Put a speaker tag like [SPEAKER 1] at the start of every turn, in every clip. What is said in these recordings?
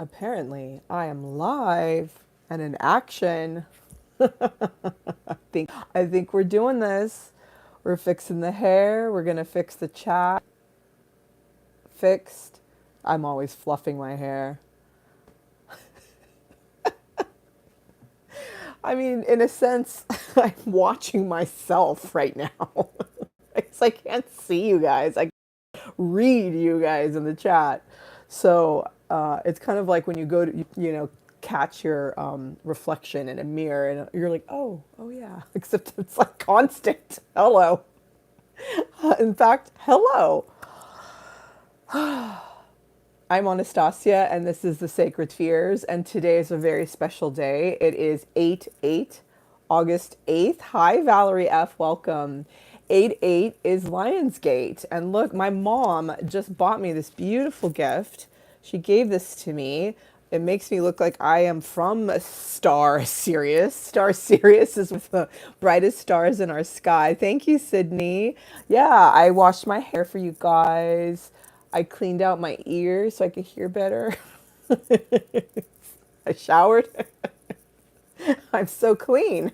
[SPEAKER 1] Apparently, I am live and in action. I think we're doing this. We're fixing the hair. We're gonna fix the chat. Fixed. I'm always fluffing my hair. I mean, in a sense, I'm watching myself right now. Because I can't see you guys. I read you guys in the chat. So it's kind of like when you go to, catch your reflection in a mirror and you're like, oh yeah, except it's like constant. Hello. In fact, hello. I'm Anastasia and this is the Sacred Fears. And today is a very special day. It is 8/8, August 8th. Hi, Valerie F. Welcome. 8/8 is Lionsgate. And look, my mom just bought me this beautiful gift. She gave this to me. It makes me look like I am from Star Sirius. Star Sirius is with the brightest stars in our sky. Thank you, Sydney. Yeah, I washed my hair for you guys. I cleaned out my ears so I could hear better. I showered. I'm so clean.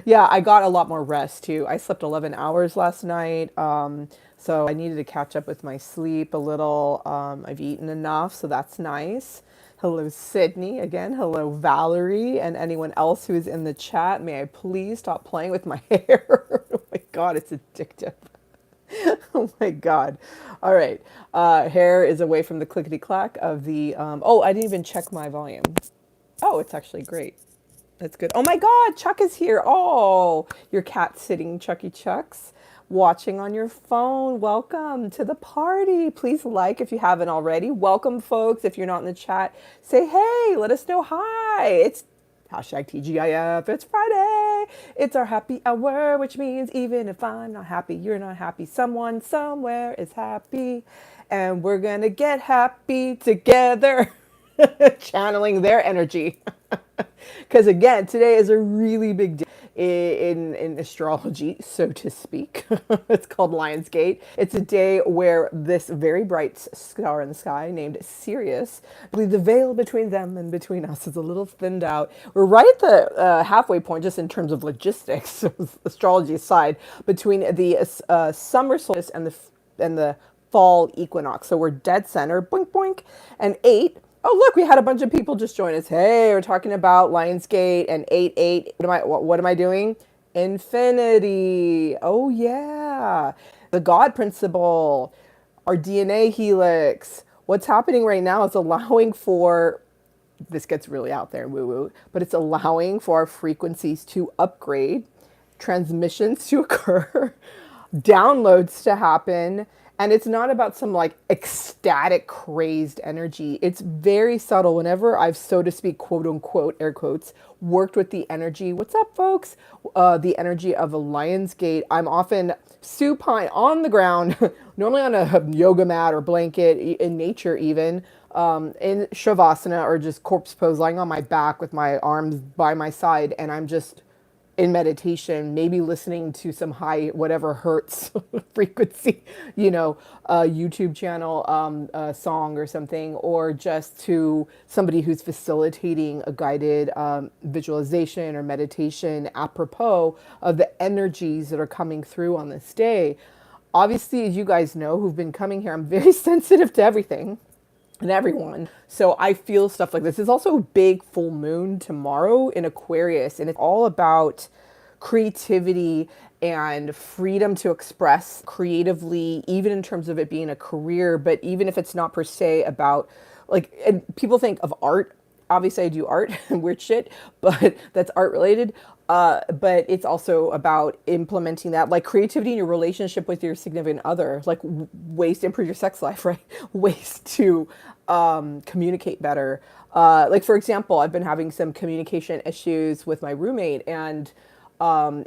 [SPEAKER 1] Yeah, I got a lot more rest too. I slept 11 hours last night. So I needed to catch up with my sleep a little. I've eaten enough, so that's nice. Hello, Sydney. Again, hello, Valerie, and anyone else who is in the chat. May I please stop playing with my hair? Oh my God, it's addictive. Oh my God. All right. Hair is away from the clickety clack of the. Oh, I didn't even check my volume. Oh, it's actually great. That's good. Oh my God, Chuck is here. Oh, your cat sitting, Chucky Chucks, watching on your phone. Welcome to the party. Please like if you haven't already. Welcome, folks. If you're not in the chat, say hey, let us know hi. It's hashtag TGIF. It's Friday. It's our happy hour, which means even if I'm not happy, you're not happy. Someone somewhere is happy. And we're going to get happy together. Channeling their energy. Because again, today is a really big day in astrology, so to speak. It's called Lionsgate. It's a day where this very bright star in the sky named Sirius, I believe the veil between them and between us is a little thinned out. We're right at the halfway point, just in terms of logistics, astrology aside, between the summer solstice and the fall equinox. So we're dead center, boink boink, and 8. Oh, look, we had a bunch of people just join us. Hey, we're talking about Lionsgate and 8/8. What am I doing? Infinity. Oh, yeah. The God principle, our DNA helix. What's happening right now is allowing for, this gets really out there, woo woo, but it's allowing for our frequencies to upgrade, transmissions to occur, downloads to happen. And it's not about some like ecstatic, crazed energy. It's very subtle. Whenever I've, so to speak, quote unquote, air quotes, worked with the energy, what's up, folks? The energy of a Lionsgate, I'm often supine on the ground, normally on a yoga mat or blanket, in nature even, in Shavasana or just corpse pose, lying on my back with my arms by my side. And I'm just in meditation, maybe listening to some high whatever hertz frequency, YouTube channel song or something, or just to somebody who's facilitating a guided visualization or meditation apropos of the energies that are coming through on this day. Obviously, as you guys know who've been coming here, I'm very sensitive to everything and everyone. So I feel stuff like this. It's also a big full moon tomorrow in Aquarius, and it's all about creativity and freedom to express creatively, even in terms of it being a career, but even if it's not per se about, like, and people think of art. Obviously I do art and weird shit, but that's art related. But it's also about implementing that, like creativity in your relationship with your significant other, like ways to improve your sex life, right? Ways to communicate better. Like for example, I've been having some communication issues with my roommate, and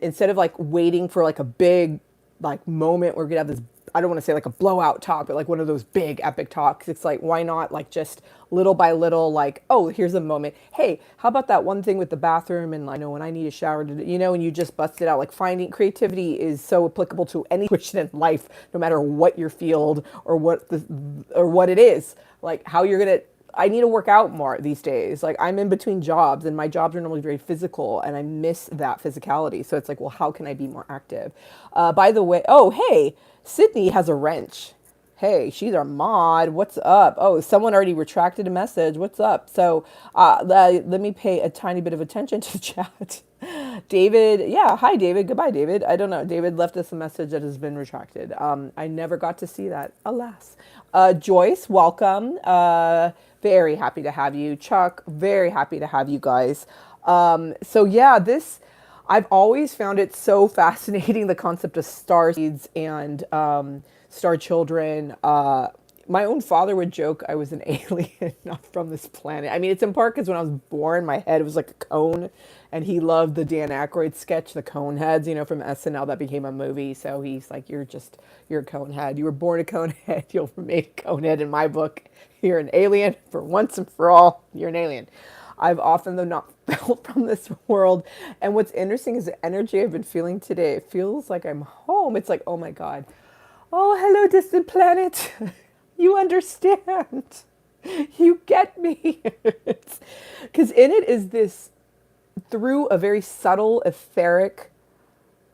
[SPEAKER 1] instead of like waiting for like a big like moment, we're gonna have this, I don't want to say like a blowout talk, but like one of those big epic talks. It's like, why not like just little by little, like, oh, here's a moment. Hey, how about that one thing with the bathroom? And I know when I need a shower, and you just bust it out. Like finding creativity is so applicable to any situation in life, no matter what your field or what it is. Like how you're going to I need to work out more these days. Like I'm in between jobs and my jobs are normally very physical and I miss that physicality. So it's like, well, how can I be more active? By the way, oh, hey, Sydney has a wrench. Hey, she's our mod. What's up? Oh, someone already retracted a message. What's up? So let me pay a tiny bit of attention to the chat. David, yeah, hi, David. Goodbye, David. I don't know. David left us a message that has been retracted. I never got to see that, alas. Joyce, welcome. Very happy to have you. Chuck, very happy to have you guys. So yeah, I've always found it so fascinating, the concept of star seeds and star children. My own father would joke I was an alien, not from this planet. I mean, it's in part because when I was born, my head was like a cone, and he loved the Dan Aykroyd sketch, The Cone Heads, from SNL that became a movie. So he's like, you're a cone head. You were born a cone head. You'll remain a cone head in my book. You're an alien for once and for all. You're an alien. I've often, though, not felt from this world. And what's interesting is the energy I've been feeling today. It feels like I'm home. It's like, oh my God. Oh, hello, distant planet. You understand. You get me. Because in it is this, through a very subtle, etheric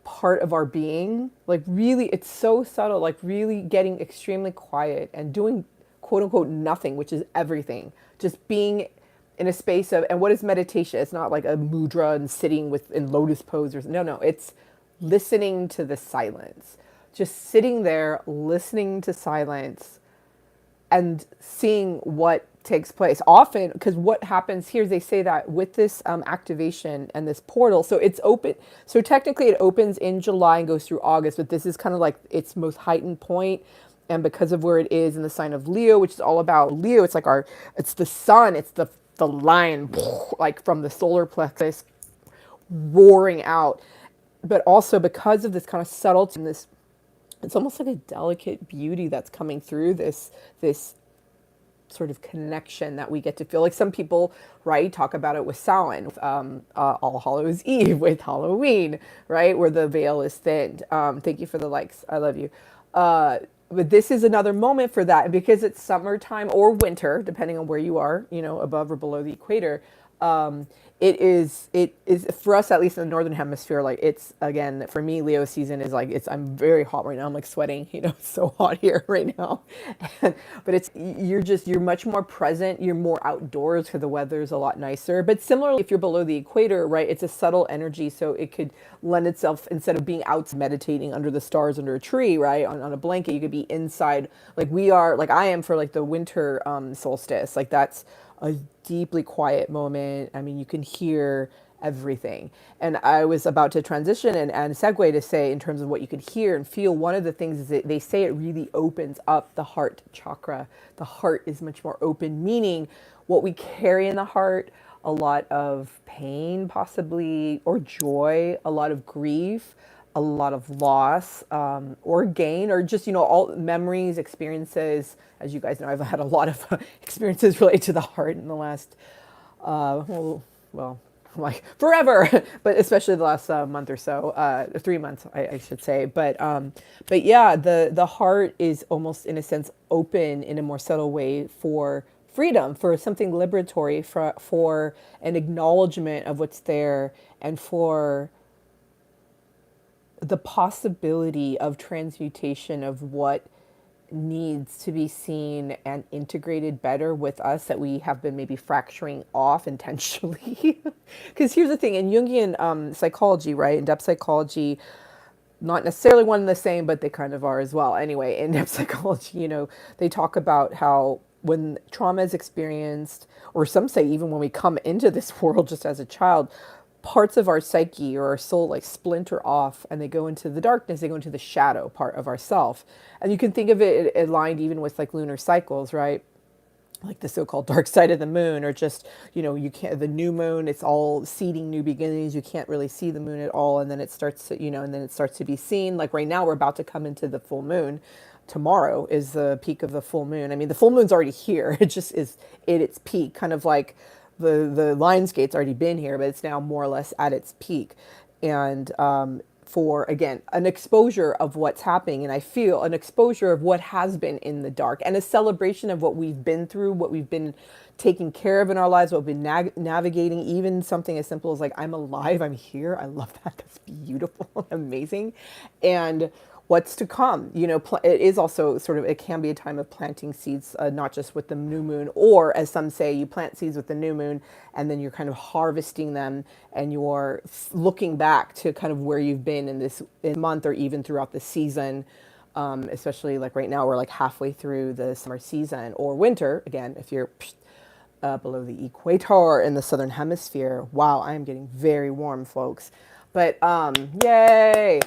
[SPEAKER 1] part of our being, like really, it's so subtle, like really getting extremely quiet and doing quote unquote nothing, which is everything. Just being in a space of, and what is meditation? It's not like a mudra and sitting in lotus pose or no, it's listening to the silence. Just sitting there, listening to silence and seeing what takes place. Often, because what happens here, they say that with this activation and this portal, so it's open. So technically it opens in July and goes through August, but this is kind of like its most heightened point. And because of where it is in the sign of Leo, which is all about Leo, it's like it's the sun, it's the lion, like from the solar plexus roaring out. But also because of this kind of subtlety and this, it's almost like a delicate beauty that's coming through this sort of connection that we get to feel. Like some people, right, talk about it with Samhain, with All Hallows Eve, with Halloween, right, where the veil is thinned. Thank you for the likes. I love you. But this is another moment for that. And because it's summertime or winter, depending on where you are, above or below the equator, it is for us, at least in the northern hemisphere, like it's, again, for me, Leo season is like, I'm very hot right now. I'm like sweating, it's so hot here right now. But you're much more present. You're more outdoors because the weather's a lot nicer. But similarly, if you're below the equator, right, it's a subtle energy. So it could lend itself, instead of being out meditating under the stars, under a tree, right, on a blanket, you could be inside like we are, like I am for like the winter solstice. Like that's a deeply quiet moment. I mean, you can hear everything. And I was about to transition and segue to say, in terms of what you could hear and feel, one of the things is that they say it really opens up the heart chakra. The heart is much more open, meaning what we carry in the heart, a lot of pain possibly, or joy, a lot of grief, a lot of loss, or gain, or just, all memories, experiences. As you guys know, I've had a lot of experiences related to the heart in the last, like forever, but especially the last month or so, 3 months, I should say. But yeah, the heart is almost, in a sense, open in a more subtle way for freedom, for something liberatory, for an acknowledgement of what's there, and for the possibility of transmutation of what needs to be seen and integrated better with us, that we have been maybe fracturing off intentionally. Because here's the thing, in Jungian psychology, right, in-depth psychology, not necessarily one and the same, but they kind of are as well. Anyway, in-depth psychology, they talk about how when trauma is experienced, or some say even when we come into this world just as a child, parts of our psyche or our soul like splinter off and they go into the darkness, they go into the shadow part of ourself. And you can think of it aligned even with like lunar cycles, right? Like the so-called dark side of the moon, or just, you can't, the new moon, it's all seeding new beginnings. You can't really see the moon at all. And then it starts to, and then it starts to be seen. Like right now, we're about to come into the full moon. Tomorrow is the peak of the full moon. I mean, the full moon's already here. It just is at its peak, kind of like the Lionsgate's already been here, but it's now more or less at its peak. And for, again, an exposure of what's happening. And I feel an exposure of what has been in the dark and a celebration of what we've been through, what we've been taking care of in our lives, what we've been navigating, even something as simple as like, I'm alive, I'm here. I love that. That's beautiful, amazing. And what's to come. It is also sort of, it can be a time of planting seeds, not just with the new moon, or as some say, you plant seeds with the new moon and then you're kind of harvesting them and you're looking back to kind of where you've been in month or even throughout the season. Especially like right now, we're like halfway through the summer season or winter. Again, if you're below the equator in the southern hemisphere. Wow, I am getting very warm, folks. But yay!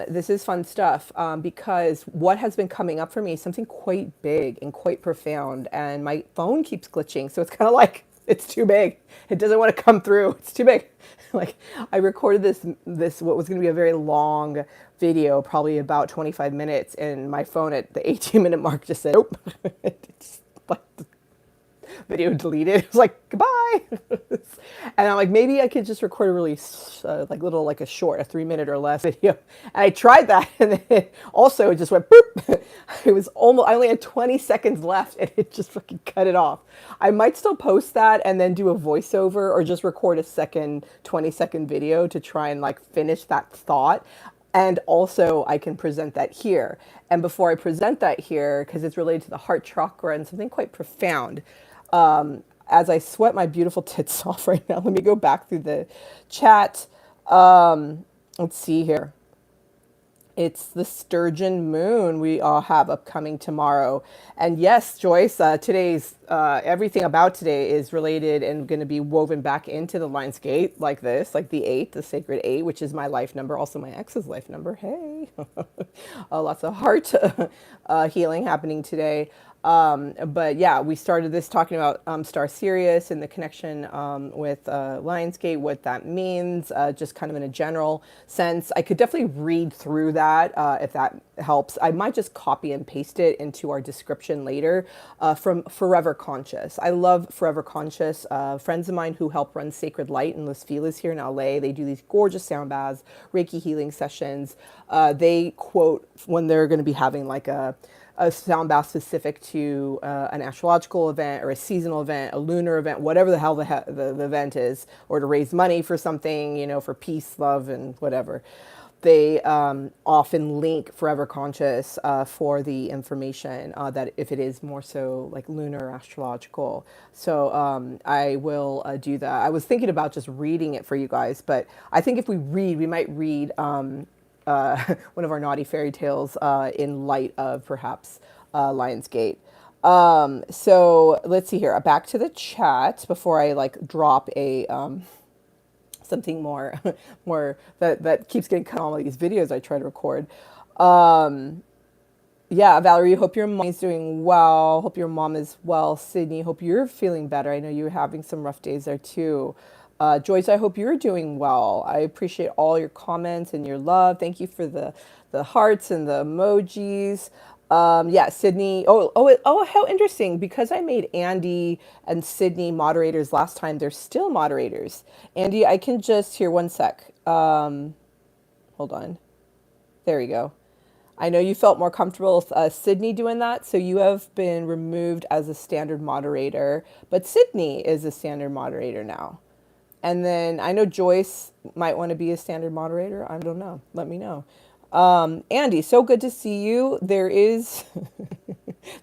[SPEAKER 1] This is fun stuff because what has been coming up for me is something quite big and quite profound, and my phone keeps glitching, so it's kind of like it's too big. It doesn't want to come through. It's too big. Like I recorded this what was going to be a very long video, probably about 25 minutes, and my phone at the 18-minute mark just said, "Nope." It's like video deleted. It was like, goodbye. And I'm like, maybe I could just record a really like a short, a 3-minute or less video. And I tried that, and then also it just went boop. It was almost, I only had 20 seconds left, and it just fucking cut it off. I might still post that and then do a voiceover or just record a 20-second video to try and like finish that thought. And also I can present that here. And before I present that here, because it's related to the heart chakra and something quite profound, as I sweat my beautiful tits off right now, let me go back through the chat. Let's see here. It's the Sturgeon moon we all have upcoming tomorrow. And yes, Joyce, today's everything about today is related and going to be woven back into the Lionsgate like this, like the 8, the sacred 8, which is my life number, also my ex's life number. Hey, lots of heart healing happening today. But yeah, we started this talking about Star Sirius and the connection with Lionsgate, what that means, just kind of in a general sense. I could definitely read through that if that helps. I might just copy and paste it into our description later from Forever Conscious. I love Forever Conscious. Friends of mine who help run Sacred Light in Los Feliz here in LA, they do these gorgeous sound baths, Reiki healing sessions. They quote when they're going to be having like a sound bath specific to an astrological event or a seasonal event, a lunar event, whatever the hell the event is, or to raise money for something, for peace, love, and whatever. They often link Forever Conscious for the information that if it is more so like lunar or astrological. So I will do that. I was thinking about just reading it for you guys, but I think if we might read one of our naughty fairy tales in light of perhaps Lionsgate. So let's see here. Back to the chat before I like drop a something more that keeps getting cut on all these videos I try to record. Yeah, Valerie, hope your mom is doing well. Hope your mom is well. Sydney, hope you're feeling better. I know you're having some rough days there too. Joyce, I hope you're doing well. I appreciate all your comments and your love. Thank you for the hearts and the emojis. Yeah, Sydney. Oh, how interesting. Because I made Andy and Sydney moderators last time, they're still moderators. Andy, I can just, here, one sec. Hold on. There we go. I know you felt more comfortable with Sydney doing that, so you have been removed as a standard moderator, but Sydney is a standard moderator now. And then I know Joyce might want to be a standard moderator. I don't know. Let me know. Andy, so good to see you. There is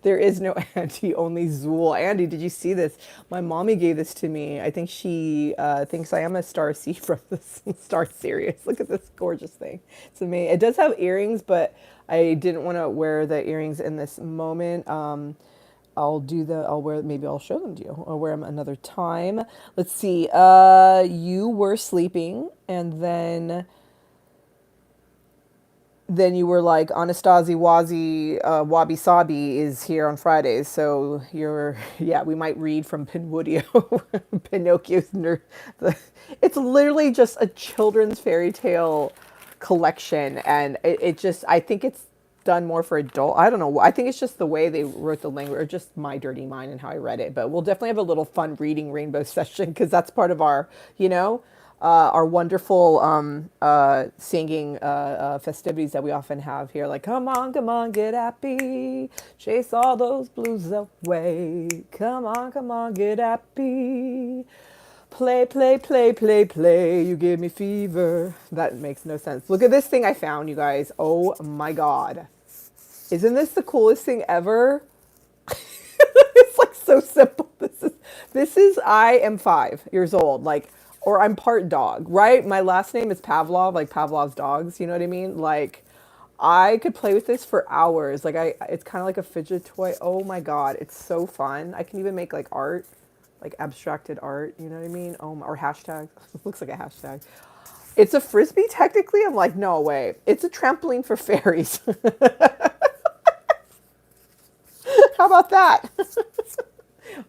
[SPEAKER 1] there is no Andy, only Zool. Andy, did you see this? My mommy gave this to me. I think she thinks I am a star seed from this Star Sirius. Look at this gorgeous thing. It's amazing. It does have earrings, but I didn't want to wear the earrings in this moment. Maybe I'll show them to you. I'll wear them another time. Let's see. You were sleeping, and then you were like, Anastasia Wabi Sabi is here on Fridays. So we might read from Pinocchio. Pinocchio's it's literally just a children's fairy tale collection. And I think it's done more for adult. I don't know. I think it's just the way they wrote the language, or just my dirty mind and how I read it. But we'll definitely have a little fun reading rainbow session because that's part of our, our wonderful singing festivities that we often have here. Like, come on, get happy, chase all those blues away. Come on, get happy. Play, play, play, play, play. You give me fever. That makes no sense. Look at this thing I found, you guys. Oh my God. Isn't this the coolest thing ever? It's like so simple. I am 5 years old, like, or I'm part dog, right? My last name is Pavlov, like Pavlov's dogs, you know what I mean? Like, I could play with this for hours. Like, it's kind of like a fidget toy. Oh my God, it's so fun. I can even make like art, like abstracted art, you know what I mean? Or hashtag. Looks like a hashtag. It's a frisbee technically. I'm like, no way. It's a trampoline for fairies. How about that?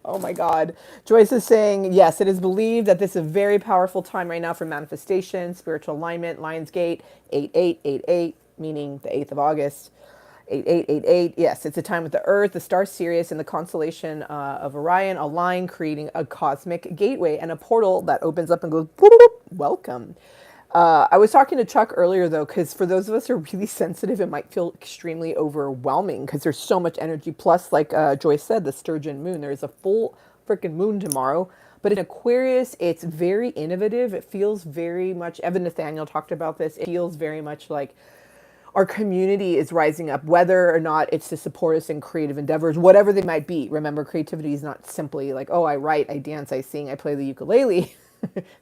[SPEAKER 1] Oh my God. Joyce is saying, yes, it is believed that this is a very powerful time right now for manifestation, spiritual alignment, Lionsgate, 8888, meaning the 8th of August. 8888, yes, it's a time with the Earth, the star Sirius, and the constellation of Orion align, creating a cosmic gateway and a portal that opens up and goes, boop, boop, welcome. I was talking to Chuck earlier, though, because for those of us who are really sensitive, it might feel extremely overwhelming because there's so much energy. Plus, like Joyce said, the sturgeon moon, there's a full freaking moon tomorrow. But in Aquarius, it's very innovative. It feels very much, Evan Nathaniel talked about this, it feels very much like our community is rising up, whether or not it's to support us in creative endeavors, whatever they might be. Remember, creativity is not simply like, oh, I write, I dance, I sing, I play the ukulele.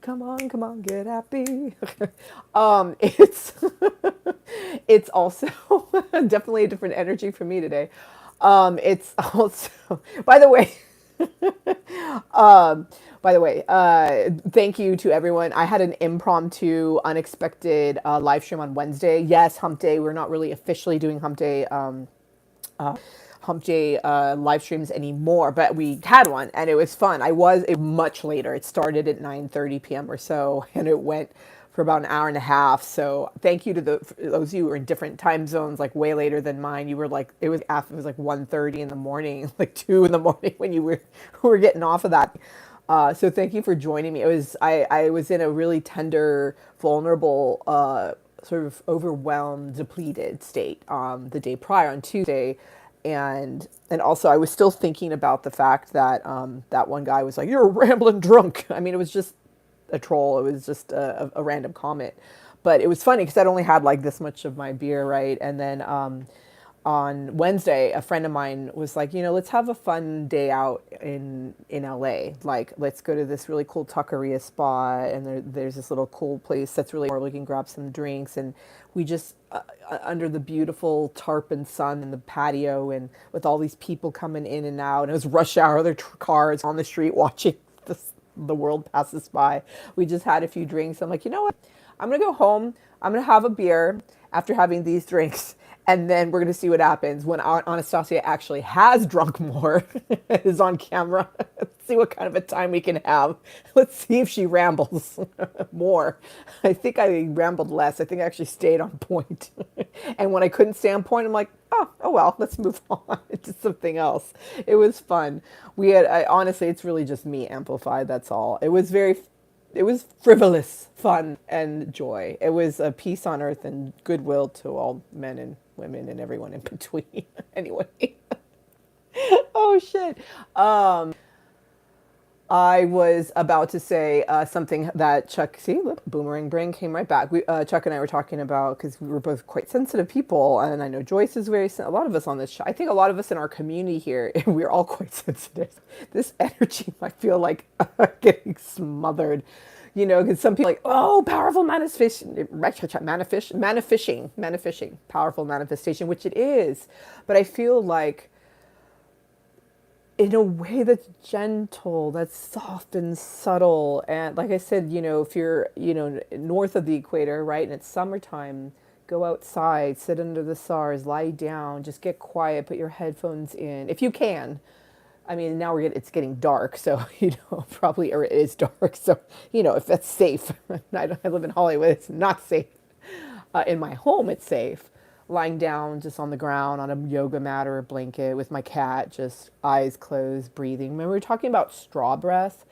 [SPEAKER 1] Come on, get happy. It's it's also definitely a different energy for me today. It's also, by the way, thank you to everyone. I had an impromptu, unexpected live stream on Wednesday. Yes, Hump Day. We're not really officially doing Hump Day live streams anymore, but we had one and it was fun. I was much later. It started at 9:30 p.m. or so, and it went for about an hour and a half. So thank you to those of you who are in different time zones, like way later than mine. You were like, it was like 1:30 in the morning, like 2 in the morning when you were getting off of that. So thank you for joining me. I was in a really tender, vulnerable, sort of overwhelmed, depleted state the day prior on Tuesday. And also I was still thinking about the fact that that one guy was like, "You're a rambling drunk." I mean, it was just a troll. It was just a random comment, but it was funny because I'd only had like this much of my beer, right? And then on Wednesday, a friend of mine was like, let's have a fun day out in LA. Like, let's go to this really cool taqueria spot, and there's this little cool place that's really where we can grab some drinks, and we just under the beautiful tarp and sun in the patio, and with all these people coming in and out, and it was rush hour, their cars on the street watching the world pass us by. We just had a few drinks. I'm like, you know what? I'm gonna go home. I'm gonna have a beer after having these drinks, and then we're going to see what happens when Anastasia actually has drunk more, is on camera. Let's see what kind of a time we can have. Let's see if she rambles more. I think I rambled less. I think I actually stayed on point. And when I couldn't stay on point, I'm like, oh well, let's move on to something else. It was fun. Honestly, it's really just me amplified. That's all. It was frivolous, fun, and joy. It was a peace on earth and goodwill to all men and women and everyone in between. Anyway. Oh, shit. I was about to say something that Chuck, see, look, boomerang brain came right back. Chuck and I were talking about, because we were both quite sensitive people, and I know Joyce is a lot of us on this show, I think a lot of us in our community here, we're all quite sensitive. This energy might feel like getting smothered, because some people are like, oh, powerful manifestation, powerful manifestation, which it is. But I feel like, in a way that's gentle, that's soft and subtle. And like I said, if you're, north of the equator, right, and it's summertime, go outside, sit under the stars, lie down, just get quiet, put your headphones in, if you can. I mean, now it's getting dark, so, probably, or it is dark, so, if that's safe. I live in Hollywood, it's not safe. In my home, it's safe. Lying down just on the ground on a yoga mat or a blanket with my cat, just eyes closed, breathing. Remember, we were talking about straw breath.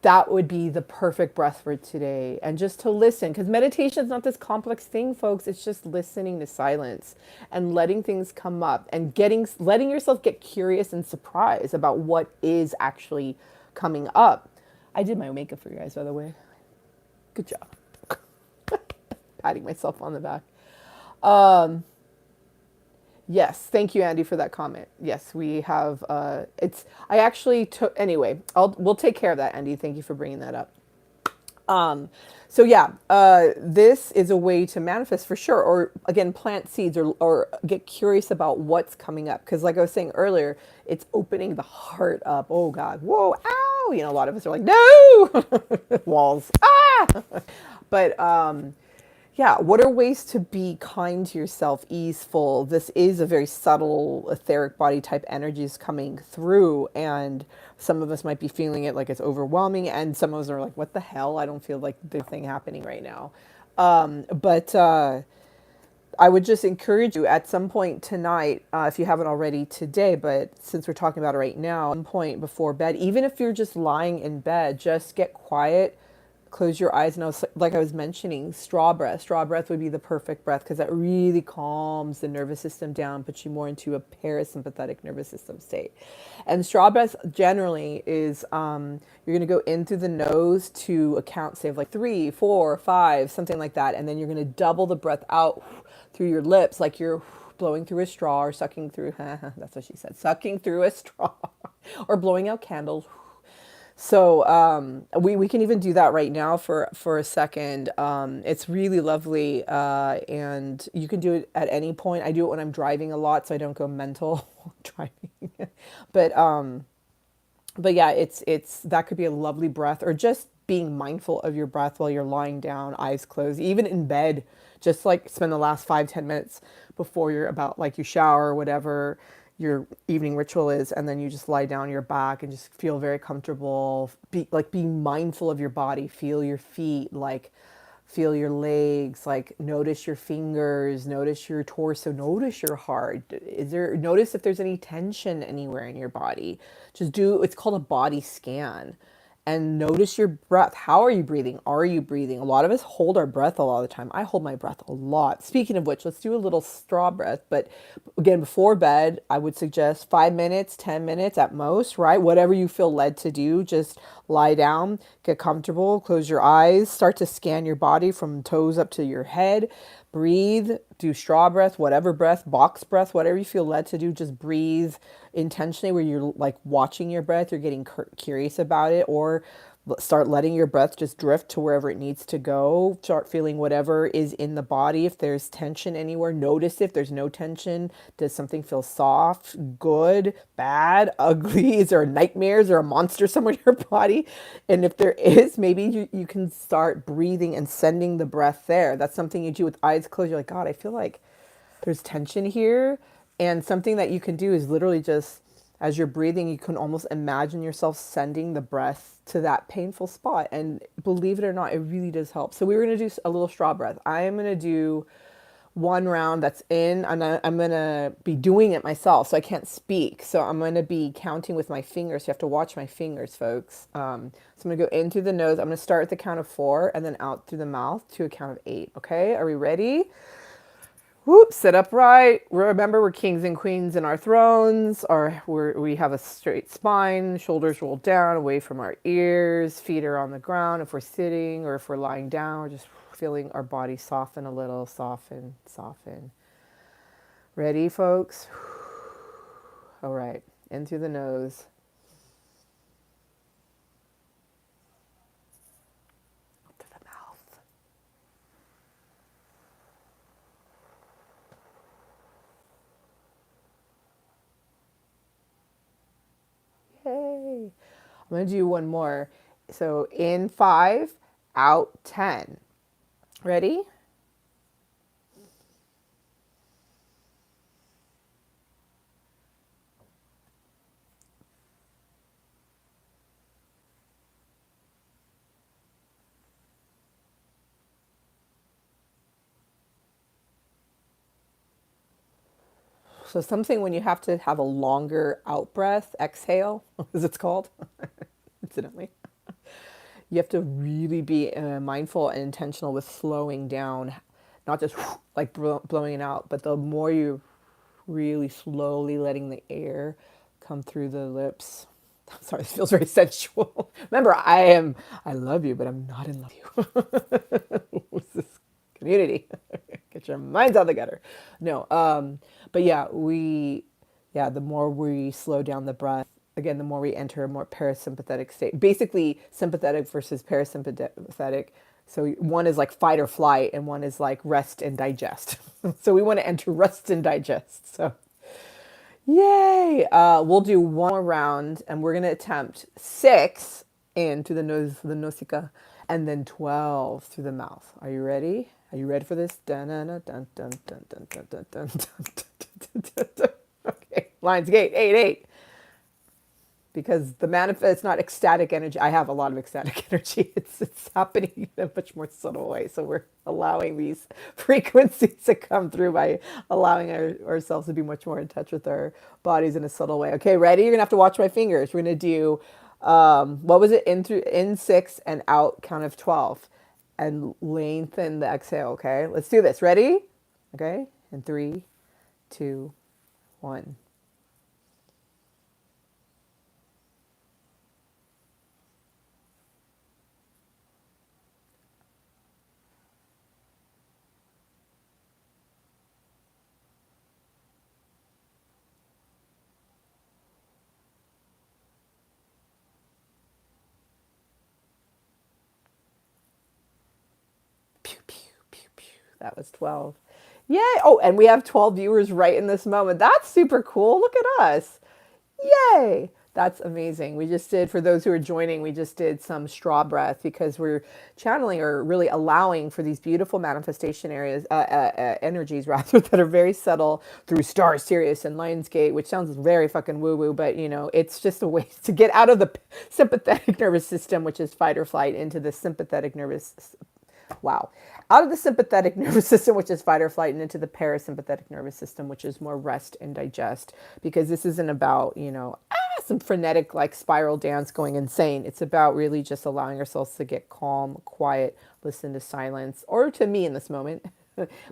[SPEAKER 1] that would be the perfect breath for today. And just to listen, because meditation is not this complex thing, folks. It's just listening to silence and letting things come up and letting yourself get curious and surprised about what is actually coming up. I did my makeup for you guys, by the way. Good job. Patting myself on the back. Yes, thank you, Andy, for that comment. Yes, we have. I actually took. Anyway, we'll take care of that, Andy. Thank you for bringing that up. So yeah, this is a way to manifest for sure, or again, plant seeds, or get curious about what's coming up. Because like I was saying earlier, it's opening the heart up. Oh God, whoa, ow! You know, a lot of us are like, no, walls, ah. But yeah, what are ways to be kind to yourself, easeful? This is a very subtle, etheric body type energies coming through, and some of us might be feeling it like it's overwhelming, and some of us are like, what the hell? I don't feel like the thing happening right now. But I would just encourage you at some point tonight, if you haven't already today, but since we're talking about it right now, at some point before bed, even if you're just lying in bed, just get quiet, close your eyes. And like I was mentioning, straw breath. Straw breath would be the perfect breath because that really calms the nervous system down, puts you more into a parasympathetic nervous system state. And straw breath generally is you're going to go in through the nose to a count, say of like 3, 4, 5, something like that. And then you're going to double the breath out through your lips like you're blowing through a straw or sucking through, that's what she said, sucking through a straw or blowing out candles. So we can even do that right now for a second. It's really lovely, and you can do it at any point. I do it when I'm driving a lot, so I don't go mental driving. but but yeah, it's that could be a lovely breath, or just being mindful of your breath while you're lying down, eyes closed, even in bed. Just like spend the last 5-10 minutes before you're about, like, you shower or whatever your evening ritual is, and then you just lie down your back and just feel very comfortable. Be mindful of your body. Feel your feet, like feel your legs, like notice your fingers, notice your torso, notice your heart. Notice if there's any tension anywhere in your body. It's called a body scan. And notice your breath. How are you breathing? Are you breathing? A lot of us hold our breath a lot of the time. I hold my breath a lot. Speaking of which, let's do a little straw breath. But again, before bed, I would suggest 5 minutes, 10 minutes at most, right? Whatever you feel led to do, just lie down, get comfortable, close your eyes, start to scan your body from toes up to your head. Breathe, do straw breath, whatever breath, box breath, whatever you feel led to do. Just breathe intentionally, where you're like watching your breath, you're getting curious about it, or start letting your breath just drift to wherever it needs to go. Start feeling whatever is in the body. If there's tension anywhere, notice if there's no tension. Does something feel soft, good, bad, ugly? Is there a nightmare? Is there a monster somewhere in your body? And if there is, maybe you can start breathing and sending the breath there. That's something you do with eyes closed. You're like, God, I feel like there's tension here. And something that you can do is literally just, as you're breathing, you can almost imagine yourself sending the breath to that painful spot. And believe it or not, it really does help. So we were going to do a little straw breath. I am going to do one round that's in, and I'm going to be doing it myself, so I can't speak. So I'm going to be counting with my fingers. You have to watch my fingers, folks. So I'm going to go in through the nose. I'm going to start at the count of 4 and then out through the mouth to a count of 8. Okay, are we ready? Whoop, sit upright. Remember, we're kings and queens in our thrones, or we have a straight spine, shoulders rolled down away from our ears, feet are on the ground if we're sitting, or if we're lying down, we're just feeling our body soften a little, soften, soften. Ready, folks? All right, in through the nose. Up to the mouth. Yay. I'm going to do one more. So in 5, out 10. Ready? So something when you have to have a longer out breath, exhale, as it's called, incidentally. you have to really be mindful and intentional with slowing down, not just like blowing it out, but the more you really slowly letting the air come through the lips. I'm sorry, this feels very sensual. Remember, I love you, but I'm not in love with you. What's this community? Get your minds out of the gutter. No, but yeah, the more we slow down the breath, again, the more we enter a more parasympathetic state. Basically, sympathetic versus parasympathetic. So one is like fight or flight, and one is like rest and digest. So we want to enter rest and digest. So yay! We'll do one more round, and we're gonna attempt 6 in through the nose, the nosica, and then 12 through the mouth. Are you ready? Are you ready for this? Dun dun dun dun dun dun dun dun dun dun dun dun dun. Okay, Lionsgate 8-8. Because the manifest, it's not ecstatic energy. I have a lot of ecstatic energy. It's happening in a much more subtle way. So we're allowing these frequencies to come through by allowing ourselves to be much more in touch with our bodies in a subtle way. Okay, ready? You're gonna have to watch my fingers. We're gonna do what was it? In 6 and out count of 12, and lengthen the exhale. Okay, let's do this. Ready? Okay, in 3, 2, 1. Pew, pew, pew, pew. That was 12. Yay. Oh, and we have 12 viewers right in this moment. That's super cool. Look at us. Yay. That's amazing. We just did, for those who are joining, we just did some straw breath because we're channeling or really allowing for these beautiful manifestation areas, energies rather, that are very subtle through Star, Sirius, and Lionsgate, which sounds very fucking woo woo, but you know, it's just a way to get out of the sympathetic nervous system, which is fight or flight, into the sympathetic nervous wow, out of the sympathetic nervous system, which is fight or flight, and into the parasympathetic nervous system, which is more rest and digest. Because this isn't about, you know, some frenetic like spiral dance going insane. It's about really just allowing ourselves to get calm, quiet, listen to silence, or to me in this moment,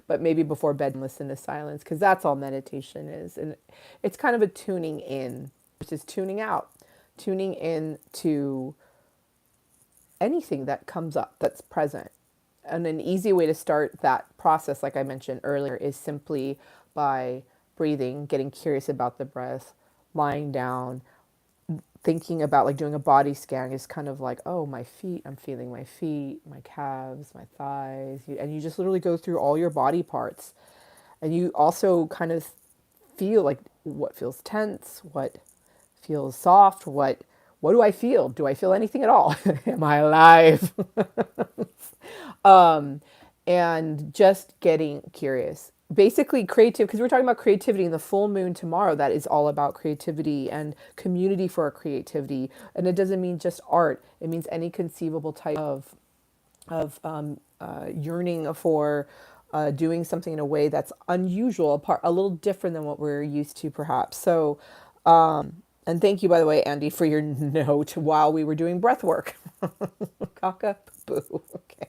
[SPEAKER 1] but maybe before bed and listen to silence, because that's all meditation is. And it's kind of a tuning in, which is tuning out, tuning in to anything that comes up that's present. And an easy way to start that process, like I mentioned earlier, is simply by breathing, getting curious about the breath, lying down, thinking about like doing a body scan is kind of like, oh, my feet, I'm feeling my feet, my calves, my thighs. And you just literally go through all your body parts. And you also kind of feel like what feels tense, what feels soft, what do I feel? Do I feel anything at all? Am I alive? And just getting curious. Basically, creative, because we're talking about creativity in the full moon tomorrow, that is all about creativity and community for our creativity. And it doesn't mean just art, it means any conceivable type of yearning for doing something in a way that's unusual, a little different than what we're used to, perhaps. So, and thank you, by the way, Andy, for your note while we were doing breath work. Caca, boo. Okay,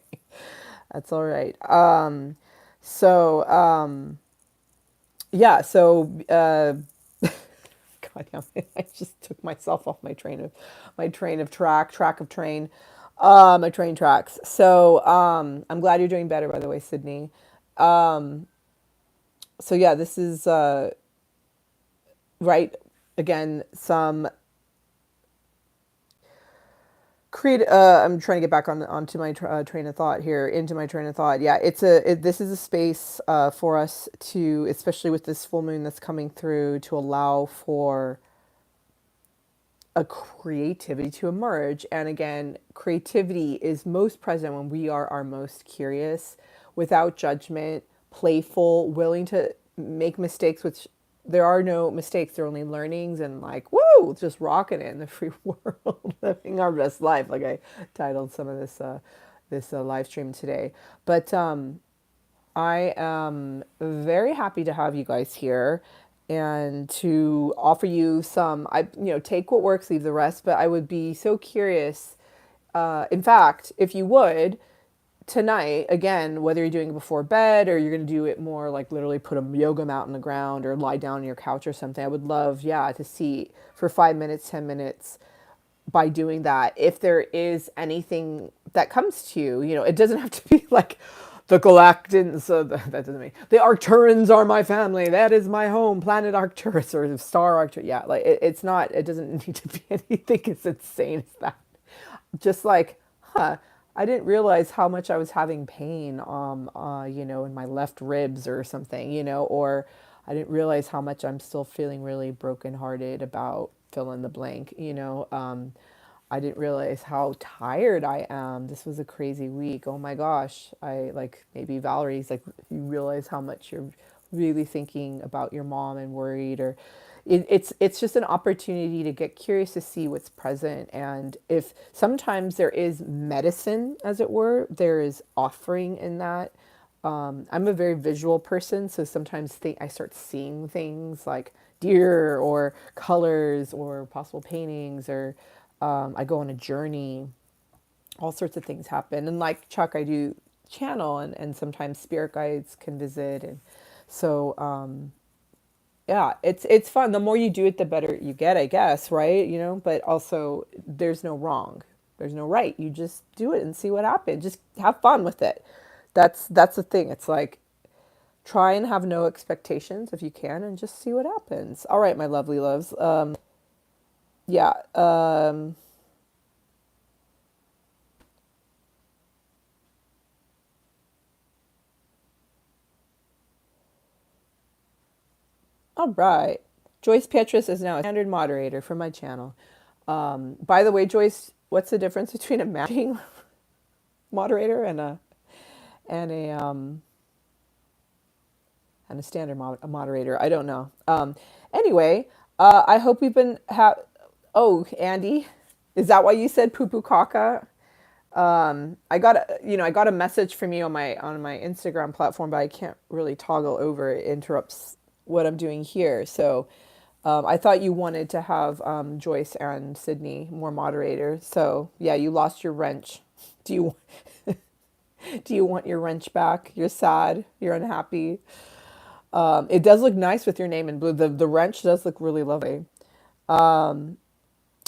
[SPEAKER 1] that's all right. So, yeah, so, God damn it, I just took myself off my track of train, my train tracks. So, I'm glad you're doing better, by the way, Sydney. So yeah, this is, right. Again, some create. I'm trying to get back onto my train of thought here, into my train of thought. Yeah, this is a space for us to, especially with this full moon that's coming through, to allow for a creativity to emerge. And again, creativity is most present when we are our most curious, without judgment, playful, willing to make mistakes, which there are no mistakes, there are only learnings, and like, woo, just rocking it in the free world, living our best life, like I titled some of this live stream today. But I am very happy to have you guys here and to offer you some, take what works, leave the rest. But I would be so curious In fact, if you would, tonight, again, whether you're doing it before bed or you're going to do it more like literally put a yoga mat on the ground or lie down on your couch or something, I would love, yeah, to see for 5 minutes, 10 minutes by doing that. If there is anything that comes to you, it doesn't have to be like the Galactans, that doesn't mean the Arcturans are my family. That is my home, planet Arcturus or star Arcturus. Yeah, like it's not, it doesn't need to be anything as insane as that. Just like, I didn't realize how much I was having pain, in my left ribs or something, or I didn't realize how much I'm still feeling really brokenhearted about fill in the blank, I didn't realize how tired I am. This was a crazy week. Oh my gosh. I like maybe Valerie's like you realize how much you're really thinking about your mom and worried or it's just an opportunity to get curious to see what's present and if sometimes there is medicine as it were there is offering in that I'm a very visual person so sometimes I start seeing things like deer or colors or possible paintings or I go on a journey all sorts of things happen and like Chuck I do channel and sometimes spirit guides can visit and so yeah, it's fun. The more you do it, the better you get, I guess, right? But also there's no wrong. There's no right. You just do it and see what happens. Just have fun with it. That's the thing. It's like try and have no expectations if you can and just see what happens. All right, my lovely loves. Yeah. All right. Joyce Petrus is now a standard moderator for my channel. By the way, Joyce, what's the difference between a matching moderator and a um and a standard a moderator? I don't know. Anyway, I hope we've been Oh, Andy, is that why you said poo poo caca? I got a message from you on my Instagram platform, but I can't really toggle over. It interrupts what I'm doing here. So I thought you wanted to have Joyce and Sydney more moderators. So yeah, you lost your wrench. Do you do you want your wrench back? You're sad. You're unhappy. It does look nice with your name in blue. The wrench does look really lovely.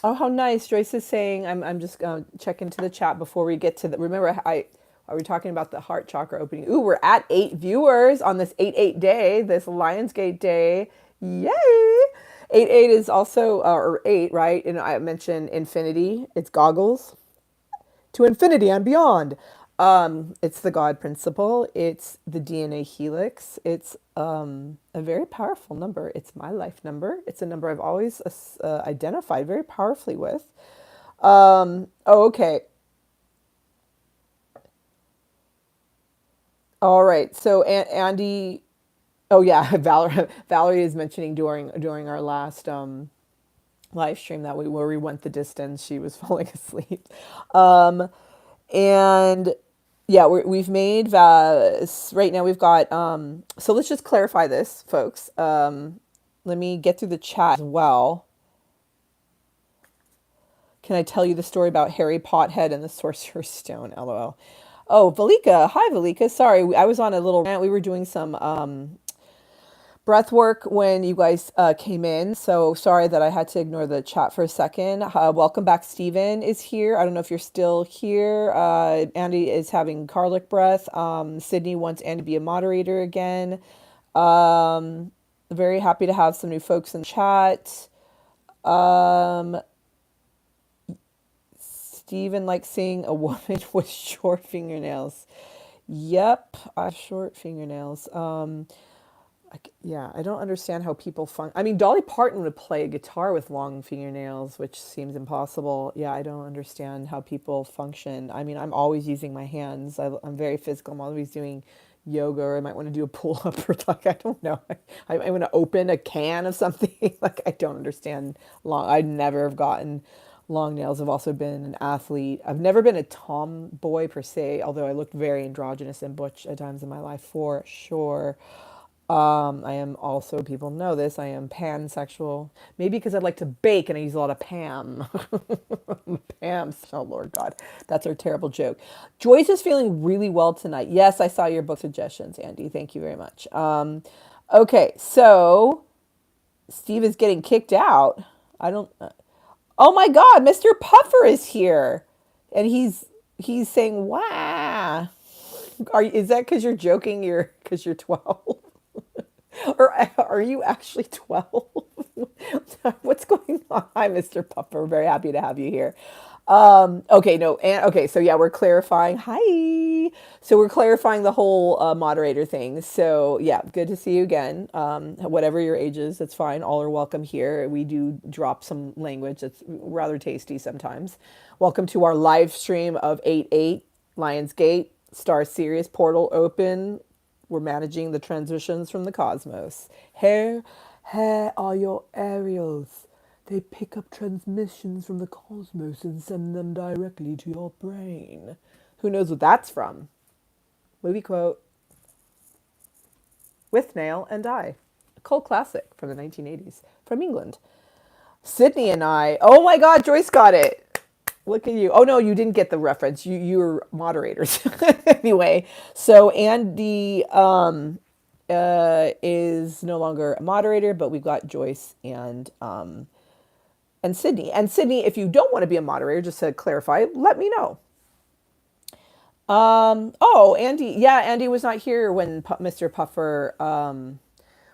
[SPEAKER 1] Oh, how nice. Joyce is saying, I'm just going to check into the chat before we get to the, remember, are we talking about the heart chakra opening? Ooh, we're at 8 viewers on this 8/8 day, this Lionsgate day. Yay! 8/8 is also, or 8, right? And I mentioned infinity. It's goggles to infinity and beyond. It's the God principle. It's the DNA helix. It's a very powerful number. It's my life number. It's a number I've always identified very powerfully with. Oh, okay. All right. So Andy, oh yeah, Valerie is mentioning during our last live stream that where we went the distance, she was falling asleep. And yeah, we've made right now we've got so let's just clarify this, folks. Let me get through the chat as well. Can I tell you the story about Harry Pothead and the Sorcerer's Stone? LOL. Oh, Valika. Hi, Valika. Sorry, I was on a little rant. We were doing some breath work when you guys came in. So sorry that I had to ignore the chat for a second. Welcome back. Steven is here. I don't know if you're still here. Andy is having garlic breath. Sydney wants Andy to be a moderator again. Very happy to have some new folks in the chat. Steven likes seeing a woman with short fingernails. Yep, I have short fingernails. Yeah, I don't understand how people I mean, Dolly Parton would play a guitar with long fingernails, which seems impossible. Yeah, I don't understand how people function. I mean, I'm always using my hands. I'm very physical. I'm always doing yoga, or I might want to do a pull up, or like I don't know. I want to open a can of something. Like I don't understand long. I'd never have gotten long nails. I've also been an athlete. I've never been a tomboy per se, although I looked very androgynous and butch at times in my life for sure. I am also, people know this, I am pansexual. Maybe because I like to bake and I use a lot of Pam. Oh, Lord God. That's our terrible joke. Joyce is feeling really well tonight. Yes, I saw your book suggestions, Andy. Thank you very much. Okay, so Steve is getting kicked out. I don't. Oh my God, Mr. Puffer is here, and he's saying, "Wow." Is that because you're joking? Because you're 12, or are you actually 12? What's going on? Hi, Mr. Puffer. Very happy to have you here. Okay, no, and okay, so yeah, we're clarifying. Hi. So we're clarifying the whole moderator thing. So yeah, good to see you again. Whatever your age is, that's fine. All are welcome here. We do drop some language that's rather tasty sometimes. Welcome to our live stream of 8/8 Lionsgate Star Series portal open. We're managing the transitions from the cosmos. Here are your aerials. They pick up transmissions from the cosmos and send them directly to your brain. Who knows what that's from? Movie quote. With Nail and I. A cult classic from the 1980s from England. Sydney and I. Oh my God, Joyce got it. Look at you. Oh no, you didn't get the reference. You're moderators. Anyway, so Andy is no longer a moderator, but we've got Joyce and Sydney. And Sydney, if you don't want to be a moderator, just to clarify, let me know. Oh, Andy. Yeah, Andy was not here when Mr. Puffer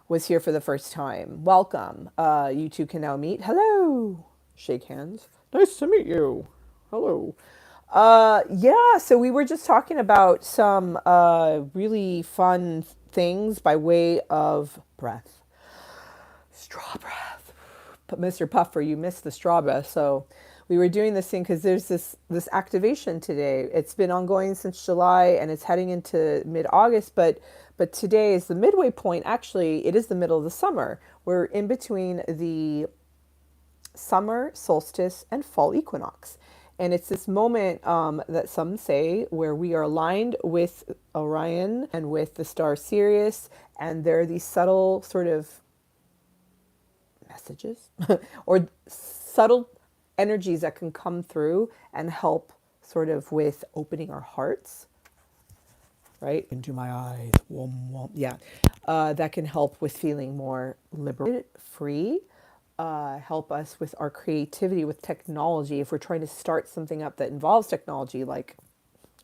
[SPEAKER 1] was here for the first time. Welcome. You two can now meet. Hello. Shake hands. Nice to meet you. Hello. Yeah, so we were just talking about some really fun things by way of breath. Straw breath. But Mr. Puffer, you missed the straw breath. So we were doing this thing because there's this activation today. It's been ongoing since July and it's heading into mid-August, but today is the midway point. Actually, it is the middle of the summer. We're in between the summer solstice and fall equinox. And it's this moment that some say where we are aligned with Orion and with the star Sirius, and there are these subtle sort of messages or subtle energies that can come through and help sort of with opening our hearts, right? Into my eyes. Wom, wom. Yeah. That can help with feeling more liberated, free, help us with our creativity, with technology. If we're trying to start something up that involves technology, like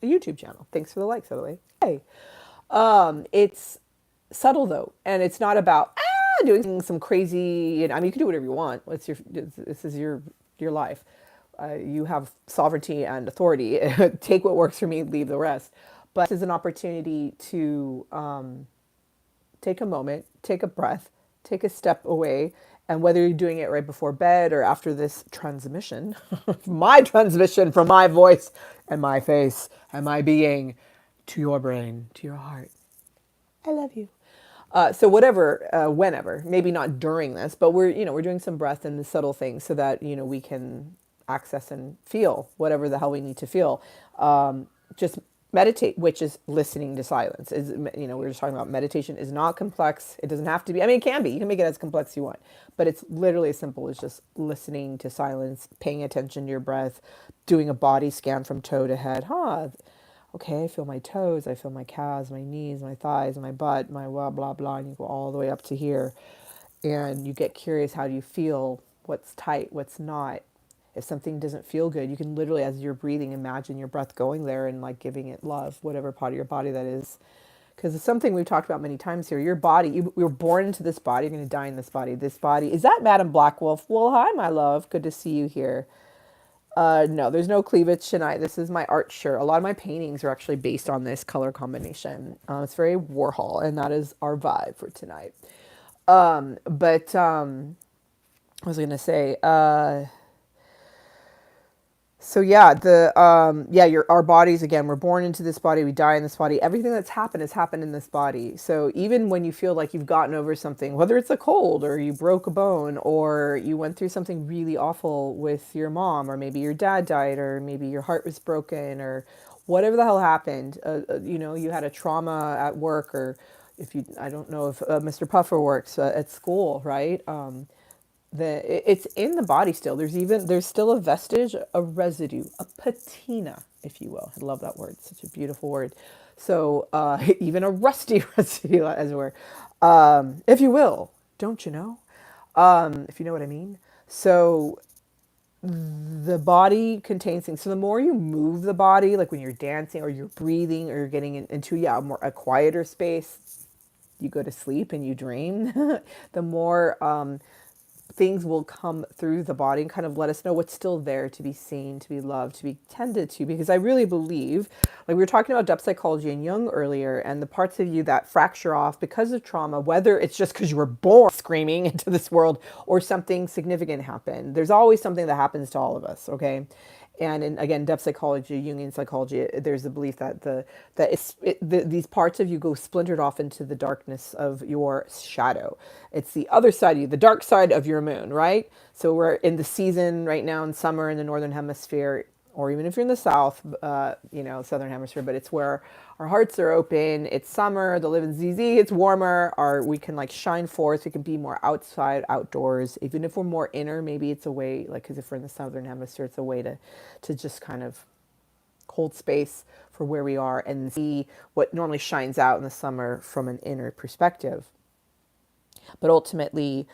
[SPEAKER 1] a YouTube channel. Thanks for the likes, by the way. Hey, it's subtle though, and it's not about doing some crazy. I mean, you can do whatever you want. This is your life. You have sovereignty and authority. Take what works for me, leave the rest. But this is an opportunity to take a moment, take a breath, take a step away. And whether you're doing it right before bed or after this transmission, my transmission from my voice and my face and my being to your brain, to your heart. I love you. So whatever, whenever, maybe not during this, but we're doing some breath and the subtle things so that, we can access and feel whatever the hell we need to feel. Just meditate, which is listening to silence. We were just talking about meditation is not complex. It doesn't have to be. I mean, it can be. You can make it as complex as you want, but it's literally as simple as just listening to silence, paying attention to your breath, doing a body scan from toe to head. Okay, I feel my toes, I feel my calves, my knees, my thighs, my butt, my blah, blah, blah, and you go all the way up to here. And you get curious, how do you feel? What's tight, what's not? If something doesn't feel good, you can literally, as you're breathing, imagine your breath going there and like giving it love, whatever part of your body that is. Because it's something we've talked about many times here. Your body, you were born into this body, you're going to die in this body. This body, is that Madam Blackwolf? Well, hi, my love. Good to see you here. No, there's no cleavage tonight. This is my art shirt. A lot of my paintings are actually based on this color combination. It's very Warhol, and that is our vibe for tonight. What was I going to say? So yeah, our bodies, again, we're born into this body, we die in this body. Everything that's happened has happened in this body. So even when you feel like you've gotten over something, whether it's a cold or you broke a bone or you went through something really awful with your mom, or maybe your dad died, or maybe your heart was broken, or whatever the hell happened, you had a trauma at work, or I don't know if Mr. Puffer works at school, right? it's in the body still. There's still a vestige, a residue, a patina, if you will. I love that word. It's such a beautiful word. So even a rusty residue, as it were, if you will. Don't you know? If you know what I mean. So the body contains things. So the more you move the body, like when you're dancing or you're breathing or you're getting into a quieter space, you go to sleep and you dream, the more things will come through the body and kind of let us know what's still there to be seen, to be loved, to be tended to. Because I really believe, like we were talking about depth psychology and Jung earlier, and the parts of you that fracture off because of trauma, whether it's just because you were born screaming into this world or something significant happened. There's always something that happens to all of us, okay? And in, again, depth psychology, Jungian psychology, there's a belief that these parts of you go splintered off into the darkness of your shadow. It's the other side of you, the dark side of your moon, right? So we're in the season right now in summer in the northern hemisphere, or even if you're in the south, southern hemisphere, but it's where our hearts are open. It's summer, the living ZZ, it's warmer. We can like shine forth. We can be more outside, outdoors. Even if we're more inner, maybe it's a way, like, because if we're in the southern hemisphere, it's a way to just kind of hold space for where we are and see what normally shines out in the summer from an inner perspective. But ultimately,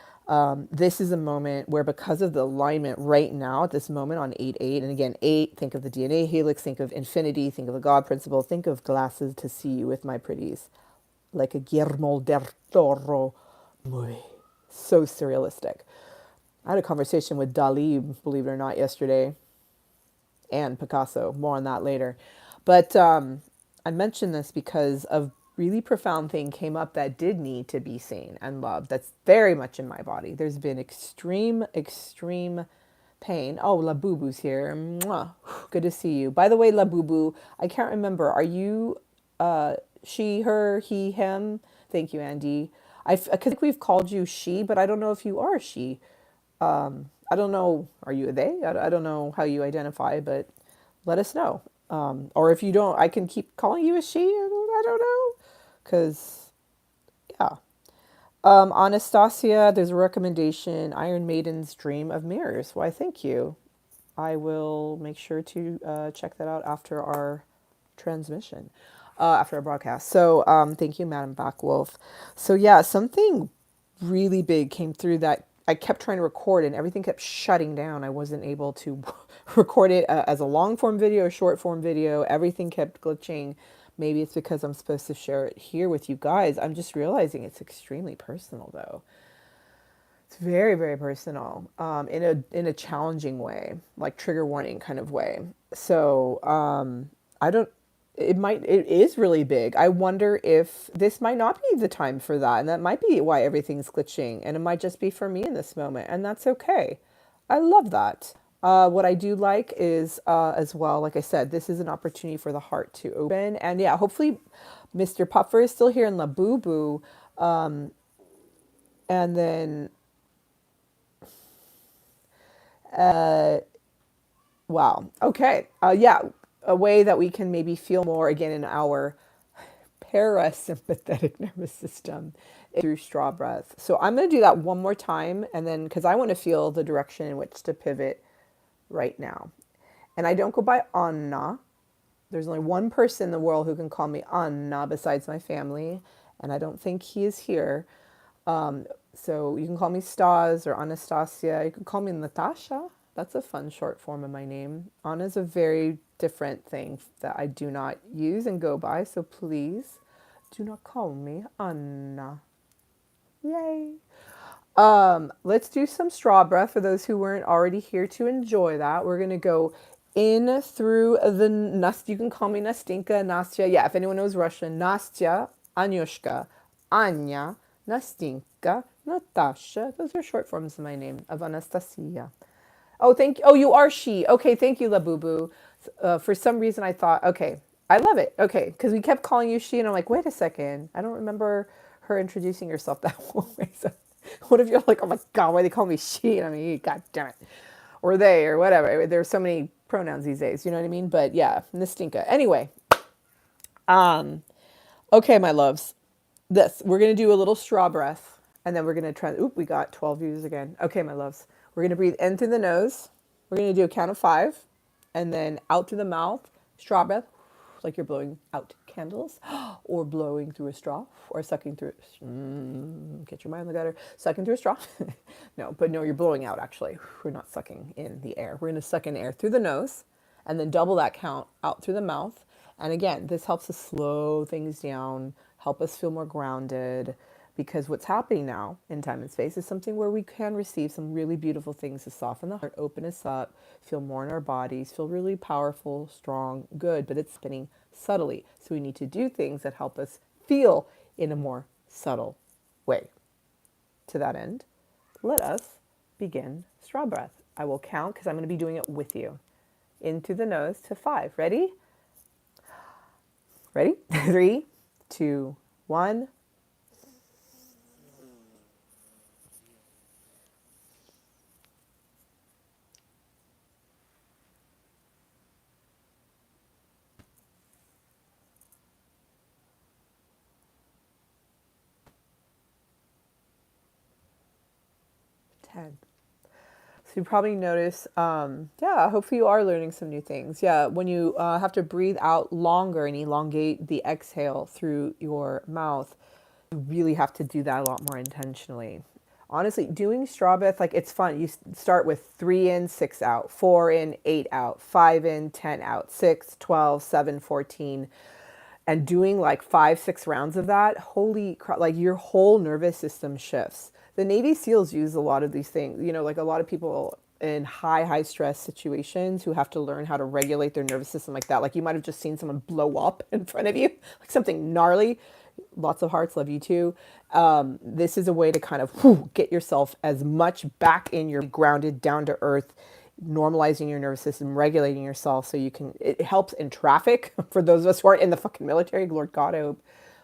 [SPEAKER 1] this is a moment where, because of the alignment right now at this moment on 8-8, and again, 8, think of the DNA helix, think of infinity, think of the God principle, think of glasses to see you with my pretties, like a Guillermo del Toro movie. So surrealistic. I had a conversation with Dali, believe it or not, yesterday, and Picasso. More on that later. But I mentioned this because a really profound thing came up that did need to be seen and loved. That's very much in my body. There's been extreme, extreme pain. Oh, La Boo Boo's here. Mwah. Good to see you. By the way, La Boo Boo, I can't remember. Are you she, her, he, him? Thank you, Andy. I think we've called you she, but I don't know if you are she. I don't know. Are you a they? I don't know how you identify, but let us know. Or if you don't, I can keep calling you a she. I don't know. Because, yeah. Anastasia, there's a recommendation. Iron Maiden's Dream of Mirrors. Why, thank you. I will make sure to check that out after our transmission, after our broadcast. So thank you, Madam Backwolf. So yeah, something really big came through that I kept trying to record and everything kept shutting down. I wasn't able to record it as a long form video or short form video. Everything kept glitching. Maybe it's because I'm supposed to share it here with you guys. I'm just realizing it's extremely personal though. It's very, very personal, in a challenging way, like trigger warning kind of way. So I don't. It is really big. I wonder if this might not be the time for that, and that might be why everything's glitching, and it might just be for me in this moment, and that's okay. I love that. What I do like is, as well, like I said, this is an opportunity for the heart to open, and yeah, hopefully, Mr. Puffer is still here in La Boo Boo, and then wow. Okay. Yeah. A way that we can maybe feel more again in our parasympathetic nervous system is through straw breath. So I'm going to do that one more time. And then, because I want to feel the direction in which to pivot right now. And I don't go by Anna. There's only one person in the world who can call me Anna besides my family. And I don't think he is here. So you can call me Stas or Anastasia. You can call me Natasha. That's a fun short form of my name. Anna is a very different thing that I do not use and go by. So please do not call me Anna. Yay. Let's do some straw breath for those who weren't already here to enjoy that. We're going to go in through the Nast. You can call me Nastinka, Nastya. Yeah, if anyone knows Russian, Nastya, Anyushka, Anya, Nastinka, Natasha. Those are short forms of my name, of Anastasia. Oh, thank you. Oh, you are she. Okay, thank you, La Boo Boo. For some reason, I thought, okay, I love it. Okay, because we kept calling you she, and I'm like, wait a second. I don't remember her introducing herself that way. So what if you're like, oh my God, why they call me she? And I mean, God damn it. Or they, or whatever. There's so many pronouns these days, you know what I mean? But yeah, Nastinka. Anyway, okay, my loves. We're going to do a little straw breath. And then we're going to try, oop, we got 12 views again. Okay, my loves. We're going to breathe in through the nose. We're going to do a count of 5 and then out through the mouth, straw breath, like you're blowing out candles or blowing through a straw or sucking through, get your mind in the gutter, sucking through a straw. No, but no, you're blowing out actually. We're not sucking in the air. We're going to suck in air through the nose and then double that count out through the mouth. And again, this helps us slow things down, help us feel more grounded, because what's happening now in time and space is something where we can receive some really beautiful things to soften the heart, open us up, feel more in our bodies, feel really powerful, strong, good, but it's spinning subtly. So we need to do things that help us feel in a more subtle way. To that end, let us begin straw breath. I will count because I'm going to be doing it with you. In through the nose to 5. Ready? Ready? 3, 2, 1. So you probably notice, yeah, hopefully you are learning some new things. Yeah, when you have to breathe out longer and elongate the exhale through your mouth, you really have to do that a lot more intentionally. Honestly, doing straw breath, like it's fun. You start with 3 in, 6 out, 4 in, 8 out, 5 in, 10 out, 6, 12, 7, 14, and doing like 5, 6 rounds of that, holy crap, like your whole nervous system shifts. The Navy SEALs use a lot of these things, like a lot of people in high stress situations who have to learn how to regulate their nervous system like that. Like you might have just seen someone blow up in front of you, like something gnarly. Lots of hearts, love you too. This is a way to kind of get yourself as much back in your grounded, down to earth, normalizing your nervous system, regulating yourself so you can, it helps in traffic for those of us who aren't in the fucking military. Lord God, I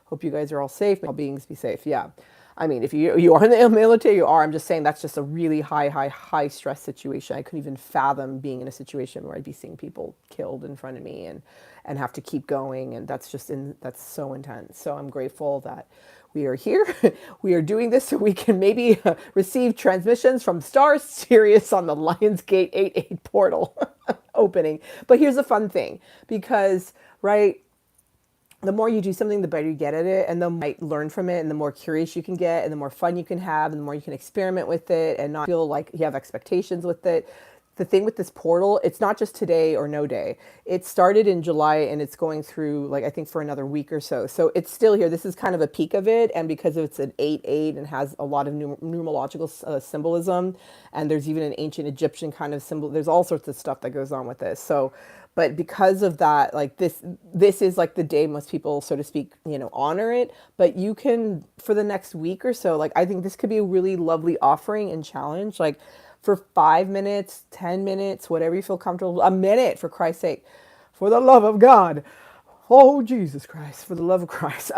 [SPEAKER 1] hope you guys are all safe. All beings be safe. Yeah. I mean, if you are in the military, you are. I'm just saying that's just a really high stress situation. I couldn't even fathom being in a situation where I'd be seeing people killed in front of me and have to keep going. And that's so intense. So I'm grateful that we are here. We are doing this so we can maybe receive transmissions from Star Sirius on the Lionsgate 88 portal opening. But here's the fun thing, because, right, the more you do something, the better you get at it, and the more you might learn from it, and the more curious you can get, and the more fun you can have, and the more you can experiment with it and not feel like you have expectations with it. The thing with this portal, it's not just today or no day. It started in July and it's going through, like, I think for another week or so. So it's still here. This is kind of a peak of it. And because it's an 8-8 and has a lot of numerological symbolism, and there's even an ancient Egyptian kind of symbol, there's all sorts of stuff that goes on with this. So, but because of that, like this is like the day most people, so to speak, honor it. But you can, for the next week or so, like, I think this could be a really lovely offering and challenge. Like, for 5 minutes, 10 minutes, whatever you feel comfortable, a minute, for Christ's sake, for the love of God. Oh, Jesus Christ, for the love of Christ.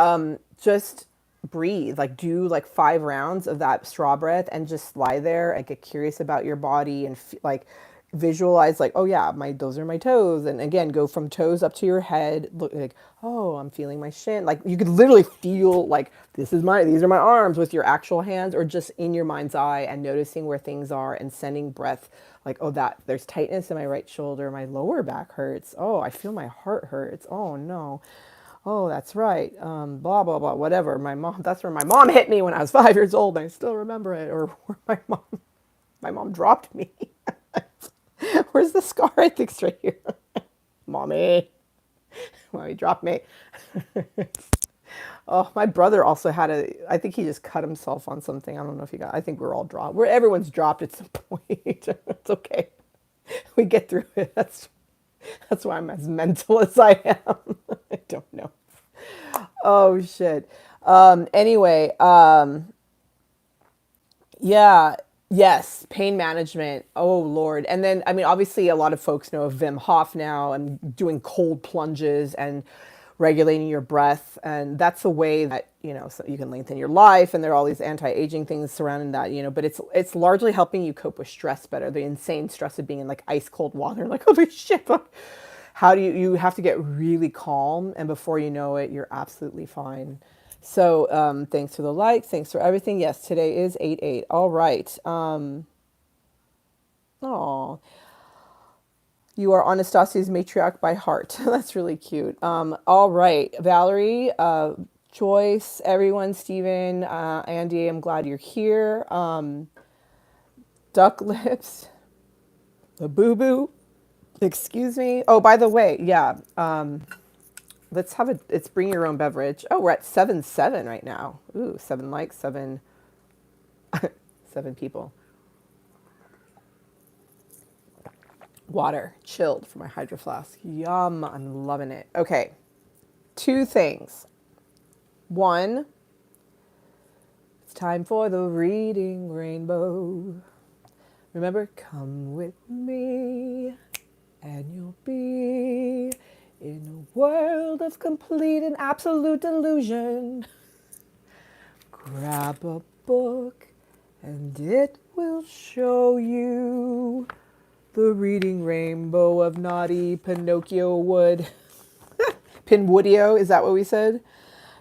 [SPEAKER 1] Just breathe, like do like 5 rounds of that straw breath and just lie there and get curious about your body and like visualize like, oh yeah, those are my toes. And again, go from toes up to your head. Look like, oh, I'm feeling my shin. Like you could literally feel like these are my arms with your actual hands, or just in your mind's eye and noticing where things are and sending breath like, oh, that there's tightness in my right shoulder. My lower back hurts. Oh, I feel my heart hurts. Oh no. Oh, that's right. Blah, blah, blah, whatever. That's where my mom hit me when I was 5 years old. And I still remember it. Or where my mom dropped me. Where's the scar? I think it's right here. Mommy dropped me. Oh, my brother also had I think he just cut himself on something. I don't know if I think we're all dropped. Everyone's dropped at some point. It's okay. We get through it. That's why I'm as mental as I am. I don't know. Oh, shit. Anyway, yeah. Yes, pain management. Oh Lord. And then, I mean, obviously a lot of folks know of Wim Hof now and doing cold plunges and regulating your breath. And that's a way that, so you can lengthen your life, and there are all these anti-aging things surrounding that, but it's largely helping you cope with stress better. The insane stress of being in like ice cold water, like, holy shit. How do you have to get really calm, and before you know it, you're absolutely fine. So thanks for the likes. Thanks for everything. Yes, today is 8/8. All right. Oh, you are Anastasia's matriarch by heart. That's really cute. All right, Valerie, Joyce, everyone, Stephen, Andy, I'm glad you're here. Duck lips, the boo boo. Excuse me. Oh, by the way, yeah. Let's have a. It's bring your own beverage. Oh, we're at 7-7 right now. Ooh, 7 likes, 7 people. Water, chilled for my hydro flask. Yum, I'm loving it. Okay, two things. One, it's time for the reading rainbow. Remember, come with me and you'll be in a world of complete and absolute delusion. Grab a book and it will show you the reading rainbow of naughty Pinocchio wood. Pinwoodio, is that what we said?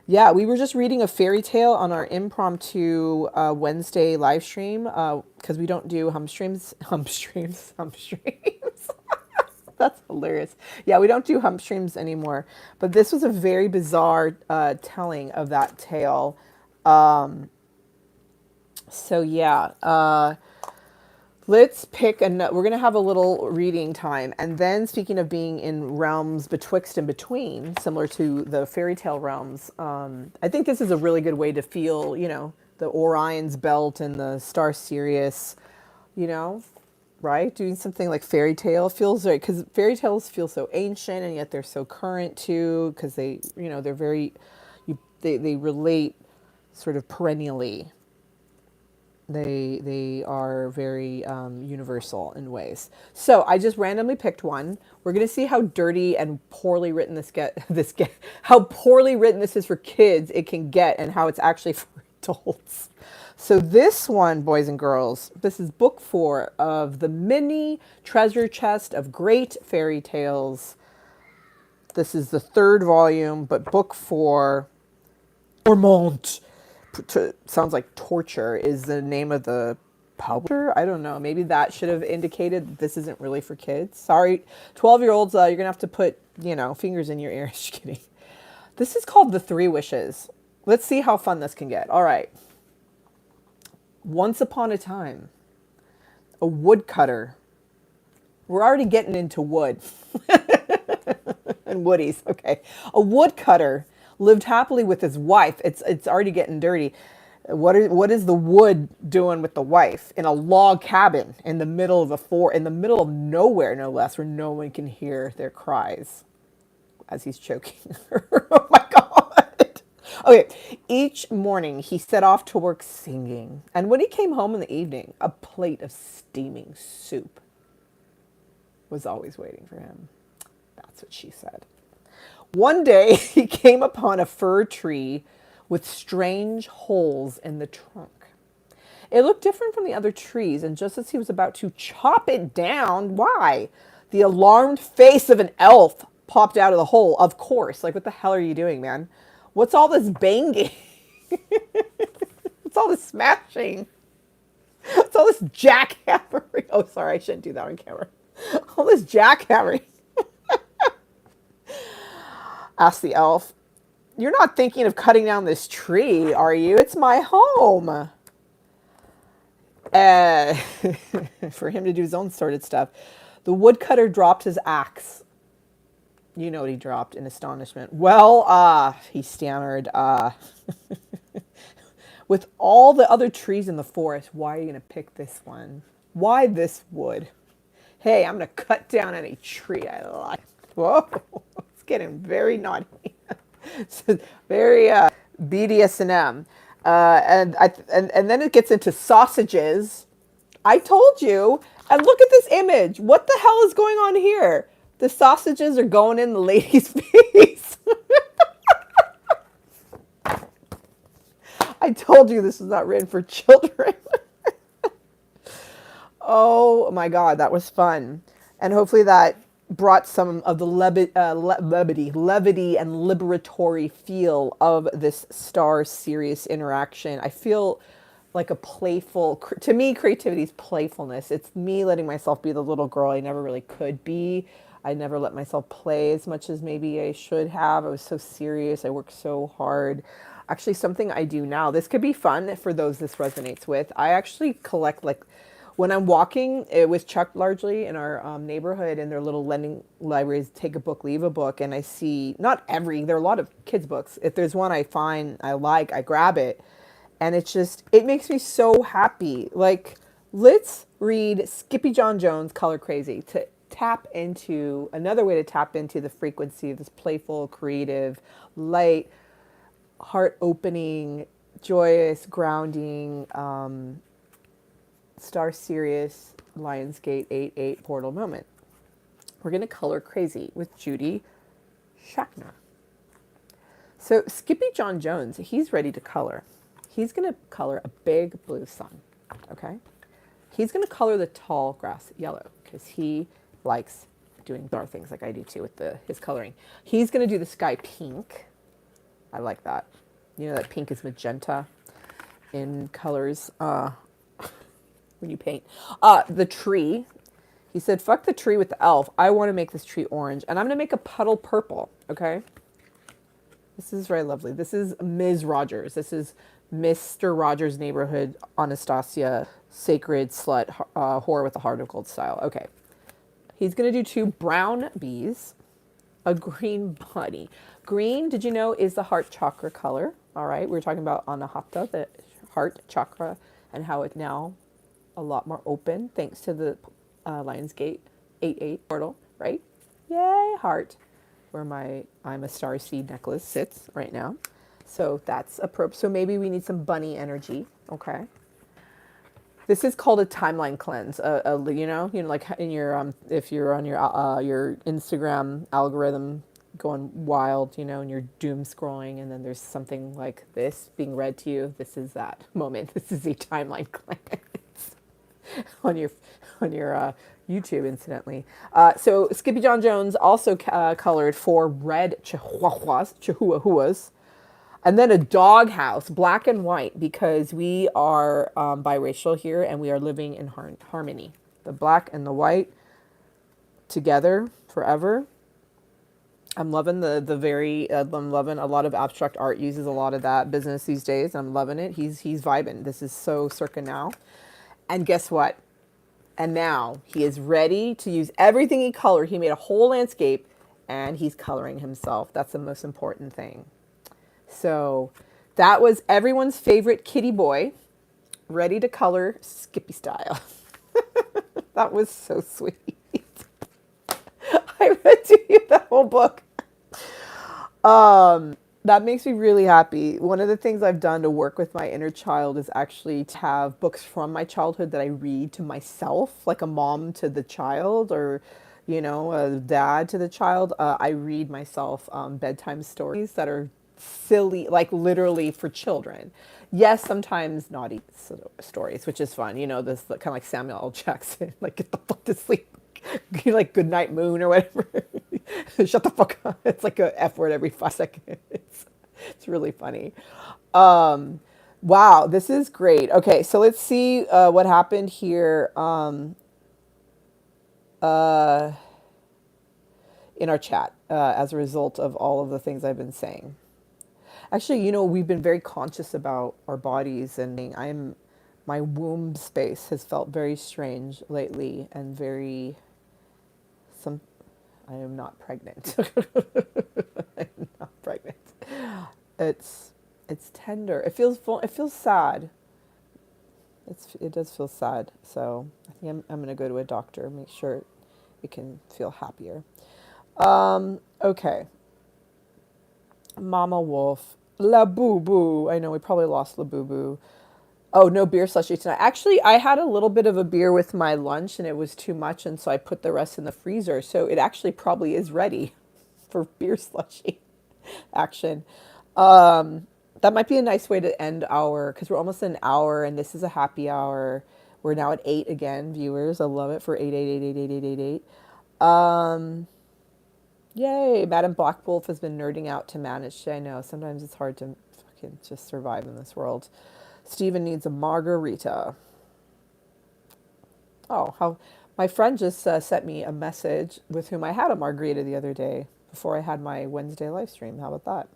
[SPEAKER 1] Yeah, we were just reading a fairy tale on our impromptu Wednesday live stream because we don't do hum streams. That's hilarious. Yeah, we don't do hum streams anymore. But this was a very bizarre telling of that tale. So yeah, let's pick a. We're gonna have a little reading time, and then speaking of being in realms betwixt and between, similar to the fairy tale realms, I think this is a really good way to feel, the Orion's belt and the star Sirius, you know, right? Doing something like fairy tale feels right because fairy tales feel so ancient and yet they're so current too because they're very, they relate sort of perennially. They are very universal in ways. So I just randomly picked one. We're gonna see how dirty and poorly written how poorly written this is for kids it can get, and how it's actually for adults. So this one, boys and girls, this is book 4 of the mini treasure chest of great fairy tales. This is the 3rd volume, but book 4, Torment. Sounds like torture is the name of the publisher. I don't know. Maybe that should have indicated that this isn't really for kids. Sorry, 12-year-olds, you're going to have to put, fingers in your ears. Just kidding. This is called The Three Wishes. Let's see how fun this can get. All right. Once upon a time, a woodcutter. We're already getting into wood and woodies. Okay. A woodcutter lived happily with his wife. It's already getting dirty. What is the wood doing with the wife in a log cabin in the middle of in the middle of nowhere, no less, where no one can hear their cries as he's choking her. Oh my God. Okay. Each morning he set off to work singing, and when he came home in the evening, a plate of steaming soup was always waiting for him. That's what she said. One day he came upon a fir tree with strange holes in the trunk. It looked different from the other trees, and just as he was about to chop it down, why? The alarmed face of an elf popped out of the hole. Of course. Like, what the hell are you doing, man? What's all this banging? What's all this smashing? What's all this jackhammering? Oh, sorry, I shouldn't do that on camera. All this jackhammering. Asked the elf. You're not thinking of cutting down this tree, are you? It's my home. For him to do his own sorted stuff. The woodcutter dropped his axe. You know what he dropped in astonishment. Well, he stammered, with all the other trees in the forest, why are you going to pick this one? Why this wood? Hey, I'm going to cut down any tree I like. Whoa, it's getting very naughty. It's very BDSM. And then it gets into sausages. I told you. And look at this image. What the hell is going on here? The sausages are going in the lady's face. I told you this is not written for children. Oh my God, that was fun. And hopefully that brought some of the levity and liberatory feel of this star serious interaction. I feel like a playful, to me, creativity is playfulness. It's me letting myself be the little girl I never really could be. I never let myself play as much as maybe I should have. I was so serious. I worked so hard. Actually, something I do now, this could be fun for those this resonates with. I actually collect, like, when I'm walking with Chuck largely in our neighborhood in their little lending libraries, take a book, leave a book, and I see, not every, there are a lot of kids' books. If there's one I find I like, I grab it. And it's just, it makes me so happy. Like, let's read Skippyjon Jones' Color Crazy to tap into, another way to tap into the frequency of this playful, creative, light, heart opening, joyous, grounding, Star Sirius Lionsgate 8-8 portal moment. We're going to color crazy with Judy Schachner. So Skippyjon Jones, he's ready to color. He's going to color a big blue sun, okay? He's going to color the tall grass yellow because he likes doing dark things like I do too with his coloring. He's going to do the sky pink. I like that. You know that pink is magenta in colors. When you paint. The tree. He said, fuck the tree with the elf. I want to make this tree orange. And I'm going to make a puddle purple. Okay? This is very lovely. This is Ms. Rogers. This is Mr. Rogers' neighborhood, Anastasia, sacred slut, whore with a heart of gold style. Okay. He's going to do 2 brown bees, a green bunny. Green, did you know, is the heart chakra color. All right. We were talking about Anahata, the heart chakra, and how it now a lot more open thanks to the Lionsgate 8-8 portal, right? Yay, heart, where my I'm a star seed necklace sits right now. So that's appropriate. So maybe we need some bunny energy, okay? This is called a timeline cleanse. You know, like in your if you're on your Instagram algorithm going wild, you know, and you're doom scrolling, and then there's something like this being read to you. This is that moment. This is a timeline cleanse. on your YouTube, incidentally. So Skippyjon Jones also colored 4 red chihuahuas, and then a doghouse, black and white, because we are biracial here and we are living in harmony. The black and the white together forever. I'm loving I'm loving a lot of abstract art uses a lot of that business these days. I'm loving it. He's vibing. This is so circa now. And guess what? And now he is ready to use everything he colored. He made a whole landscape and he's coloring himself. That's the most important thing. So that was everyone's favorite kitty boy, ready to color Skippy style. That was so sweet. I read to you the whole book. That makes me really happy. One of the things I've done to work with my inner child is actually to have books from my childhood that I read to myself, like a mom to the child, or, you know, a dad to the child. I read myself bedtime stories that are silly, like literally for children. Yes, sometimes naughty stories, which is fun. You know, this kind of like Samuel L. Jackson, like get the fuck to sleep. Like Good Night Moon or whatever. Shut the fuck up. It's like a F word every 5 seconds. It's really funny. Wow, this is great. Okay, so let's see what happened here in our chat as a result of all of the things I've been saying. Actually, you know, we've been very conscious about our bodies, and my womb space has felt very strange lately and very I am not pregnant. I'm not pregnant. It's tender. It feels full. It feels sad. It does feel sad. So I think I'm going to go to a doctor, make sure it can feel happier. Okay. Mama Wolf. La Boo Boo. I know we probably lost La Boo Boo. Oh, no beer slushy tonight. Actually, I had a little bit of a beer with my lunch and it was too much, and so I put the rest in the freezer. So it actually probably is ready for beer slushy action. That might be a nice way to end because we're almost an hour and this is a happy hour. We're now at 8 again, viewers. I love it for 888888888. Um, Yay, Madam Black Wolf has been nerding out to manage. I know, sometimes it's hard to fucking just survive in this world. Steven needs a margarita. Oh, how my friend just sent me a message with whom I had a margarita the other day before I had my Wednesday live stream. How about that?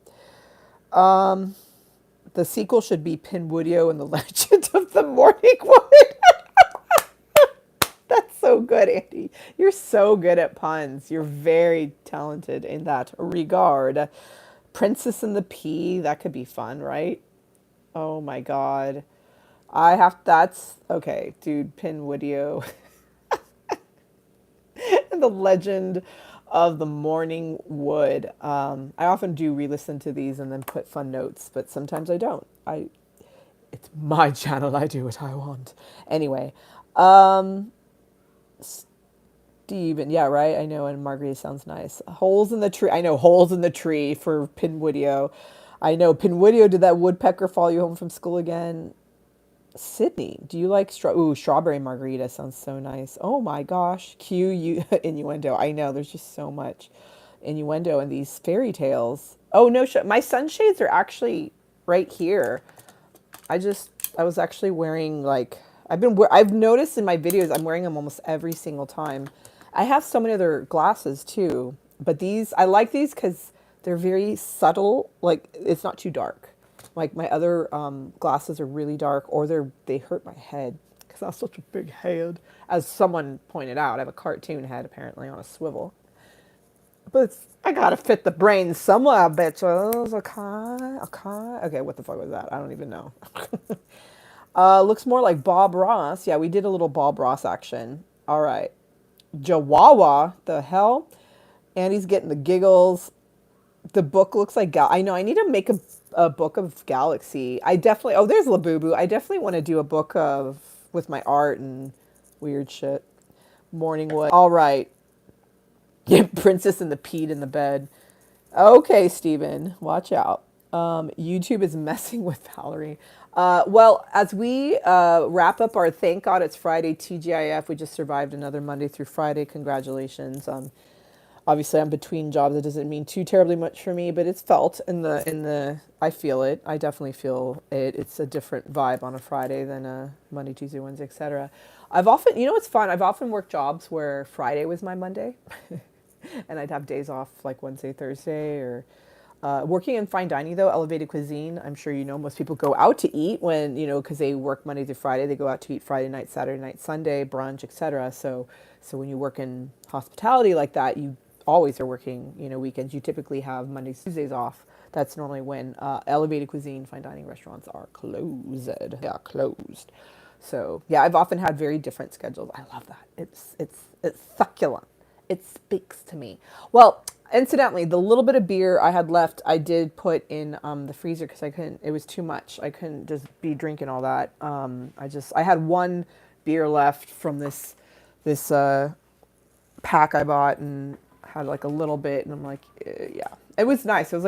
[SPEAKER 1] The sequel should be Pinwoodio and the Legend of the Morning Wood. That's so good, Andy. You're so good at puns. You're very talented in that regard. Princess and the Pea, that could be fun, right? Oh my god. That's okay, dude. Pinwoodio and the Legend of the Morning Wood. I often do re-listen to these and then put fun notes, but sometimes I don't. It's my channel. I do what I want. Anyway, Steven, yeah, right. I know, and Margarita sounds nice. Holes in the tree. I know, holes in the tree for Pinwoodio. I know, Pinwoodio. Did that woodpecker follow you home from school again? Sydney, do you like strawberry margarita? Sounds so nice. Oh my gosh, cue you innuendo. I know, there's just so much innuendo in these fairy tales. Oh no, my sunshades are actually right here. I was actually wearing like I've noticed in my videos I'm wearing them almost every single time. I have so many other glasses too, but these I like these because they're very subtle. Like it's not too dark. Like my other glasses are really dark, or they hurt my head because I have such a big head. As someone pointed out, I have a cartoon head apparently on a swivel. But I gotta fit the brain somewhere, bitches. Okay, okay. Okay, what the fuck was that? I don't even know. Looks more like Bob Ross. Yeah, we did a little Bob Ross action. All right. Jawawa, the hell? Andy's getting the giggles. The book looks like I know I need to make a book of Galaxy. I definitely oh there's Labubu. I definitely want to do a book of with my art and weird shit. Morningwood. All right. Yeah, Princess and the Pete in the bed. Okay, Steven, watch out. YouTube is messing with Valerie. Well, as we wrap up our Thank God It's Friday TGIF, we just survived another Monday through Friday. Congratulations. Obviously, I'm between jobs. It doesn't mean too terribly much for me, but it's felt in the. I feel it. I definitely feel it. It's a different vibe on a Friday than a Monday, Tuesday, Wednesday, etc. I've often, it's fun. I've often worked jobs where Friday was my Monday, and I'd have days off like Wednesday, Thursday, or working in fine dining though, elevated cuisine. I'm sure most people go out to eat when because they work Monday through Friday. They go out to eat Friday night, Saturday night, Sunday brunch, etc. So when you work in hospitality like that, you always are working weekends. You typically have Mondays, Tuesdays off. That's normally when elevated cuisine, fine dining restaurants are closed. Yeah, closed. So yeah, I've often had very different schedules. I love that. It's succulent. It speaks to me. Well, incidentally, the little bit of beer I had left, I did put in the freezer because I couldn't. It was too much. I couldn't just be drinking all that. I had one beer left from this pack I bought and had like a little bit, and I'm like, yeah, it was nice. It was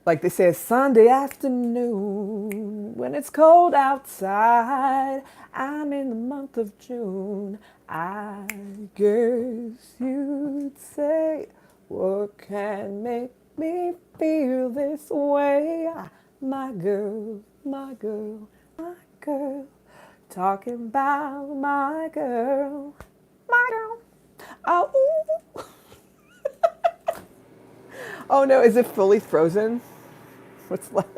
[SPEAKER 1] like they say, a Sunday afternoon when it's cold outside. I'm in the month of June. I guess you'd say, what can make me feel this way? My girl, my girl, my girl, talking about my girl, my girl. Oh, oh no, is it fully frozen? What's left?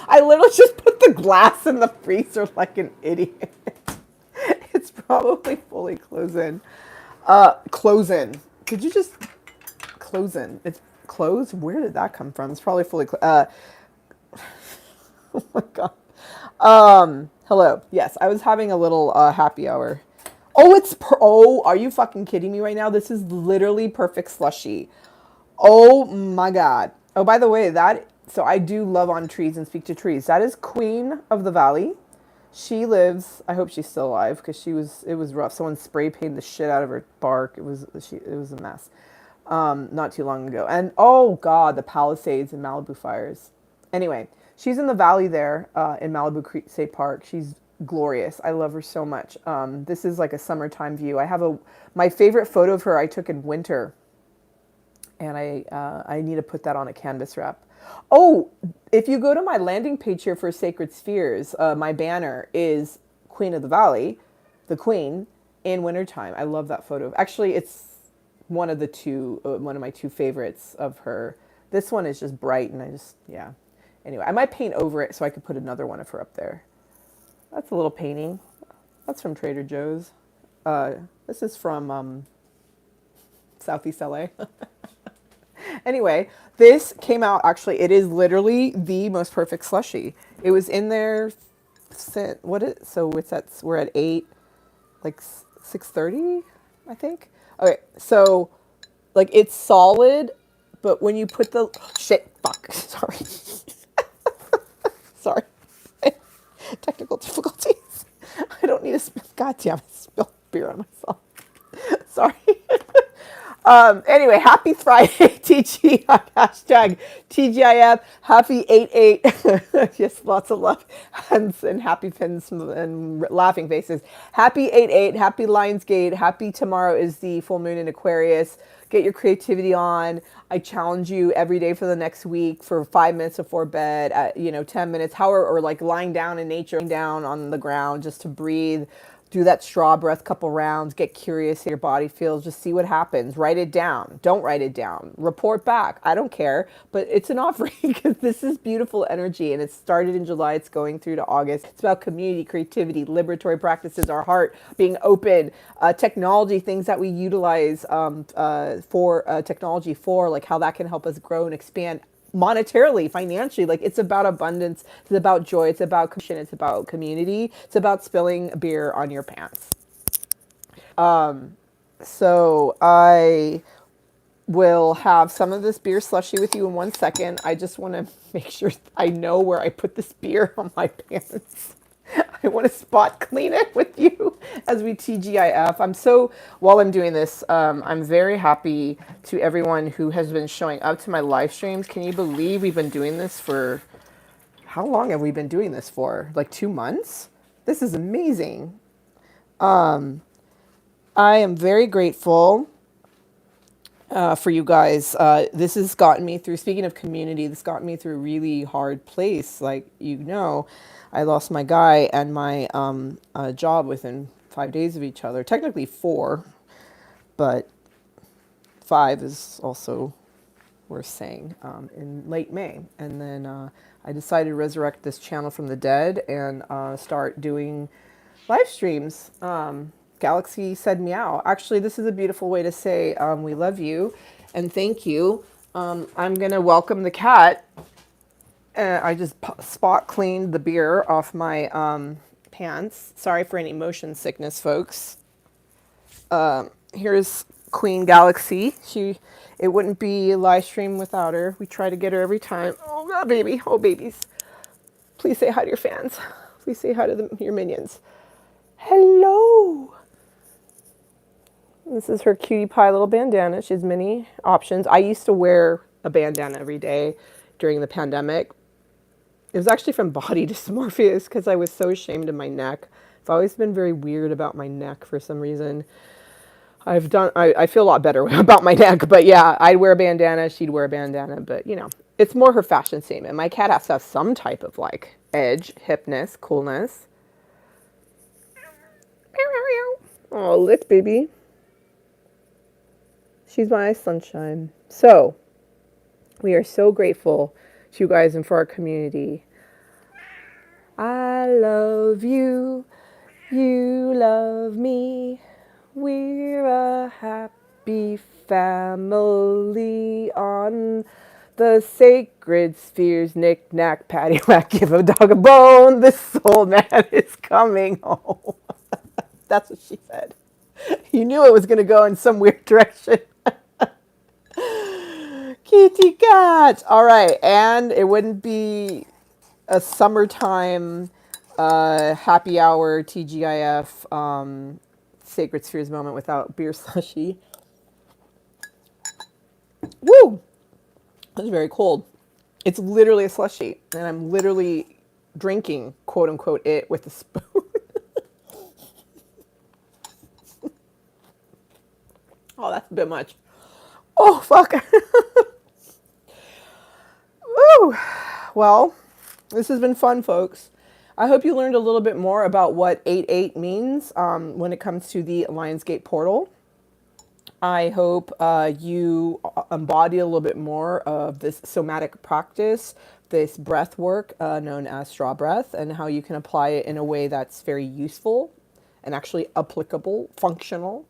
[SPEAKER 1] I literally just put the glass in the freezer like an idiot. It's probably fully closing. Closing. Could you just closing? It's closed. Where did that come from? It's probably fully closed. Oh my god. Hello. Yes, I was having a little happy hour. Oh, are you fucking kidding me right now? This is literally perfect slushy. Oh my god. Oh, by the way, so I do love on trees and speak to trees. That is Queen of the Valley. She lives, I hope she's still alive because it was rough. Someone spray painted the shit out of her bark. It was a mess. Not too long ago. And oh god, the Palisades and Malibu fires. Anyway, she's in the valley there, in Malibu Creek State Park. She's glorious. I love her so much. This is like a summertime view. I have my favorite photo of her I took in winter, and I need to put that on a canvas wrap. Oh, if you go to my landing page here for Sacred Spheres, my banner is Queen of the Valley, the Queen in wintertime. I love that photo. Actually, it's one of my two favorites of her. This one is just bright, and yeah. Anyway, I might paint over it so I could put another one of her up there. That's a little painting. That's from Trader Joe's. This is from Southeast LA. Anyway, this came out, actually, it is literally the most perfect slushie. It was in there, we're at 8, like 6:30, I think. Okay, so, like, it's solid, but when you put sorry. Sorry. Technical difficulties. I don't need to spill, goddamn, I spilled beer on myself. Sorry. Anyway, happy Friday, TG, hashtag TGIF, happy 8/8, yes, lots of love, and happy pins and laughing faces. Happy 8/8, happy Lionsgate, happy tomorrow is the full moon in Aquarius. Get your creativity on. I challenge you every day for the next week for 5 minutes before bed, at 10 minutes, or like lying down in nature, lying down on the ground just to breathe. Do that straw breath couple rounds, get curious how your body feels, just see what happens. Write it down. Don't write it down. Report back. I don't care, but it's an offering because this is beautiful energy, and it started in July. It's going through to August. It's about community, creativity, liberatory practices, our heart being open, technology, things that we utilize for technology for, like how that can help us grow and expand monetarily, financially. Like, it's about abundance, it's about joy, it's about compassion, it's about community, it's about spilling beer on your pants. So I will have some of this beer slushy with you in 1 second. I just want to make sure I know where I put this beer on my pants. I want to spot clean it with you as we TGIF. While I'm doing this, I'm very happy to everyone who has been showing up to my live streams. Can you believe we've been doing this for, how long have we been doing this for? Like 2 months? This is amazing. I am very grateful for you guys. This has gotten me through, speaking of community, this got me through a really hard place. Like, I lost my guy and my job within 5 days of each other. Technically 4, but 5 is also worth saying, in late May. And then I decided to resurrect this channel from the dead and start doing live streams. Galaxy said meow. Actually, this is a beautiful way to say we love you and thank you. I'm going to welcome the cat. I just spot cleaned the beer off my pants. Sorry for any motion sickness, folks. Here's Queen Galaxy. It wouldn't be a live stream without her. We try to get her every time. Oh, God, baby. Oh, babies. Please say hi to your fans. Please say hi to your minions. Hello. This is her cutie pie little bandana. She has many options. I used to wear a bandana every day during the pandemic. It was actually from body dysmorphia because I was so ashamed of my neck. I've always been very weird about my neck for some reason. I feel a lot better about my neck, but yeah, I'd wear a bandana, she'd wear a bandana, but it's more her fashion statement. My cat has to have some type of like edge, hipness, coolness. Oh, lick, baby. She's my sunshine. So, we are so grateful to you guys and for our community. I love you. You love me. We're a happy family on the sacred spheres. Knick knack, patty whack, give a dog a bone. The soul man is coming home. That's what she said. You knew it was going to go in some weird direction. Kitty cat. All right, and it wouldn't be a summertime happy hour TGIF Sacred Spheres moment without beer slushy. Woo! It's very cold. It's literally a slushy, and I'm literally drinking, quote unquote, it with a spoon. That's a bit much. Oh, fuck. Woo. Well, this has been fun, folks. I hope you learned a little bit more about what 8-8 means when it comes to the Lionsgate portal. I hope you embody a little bit more of this somatic practice, this breath work known as straw breath, and how you can apply it in a way that's very useful and actually applicable, functional,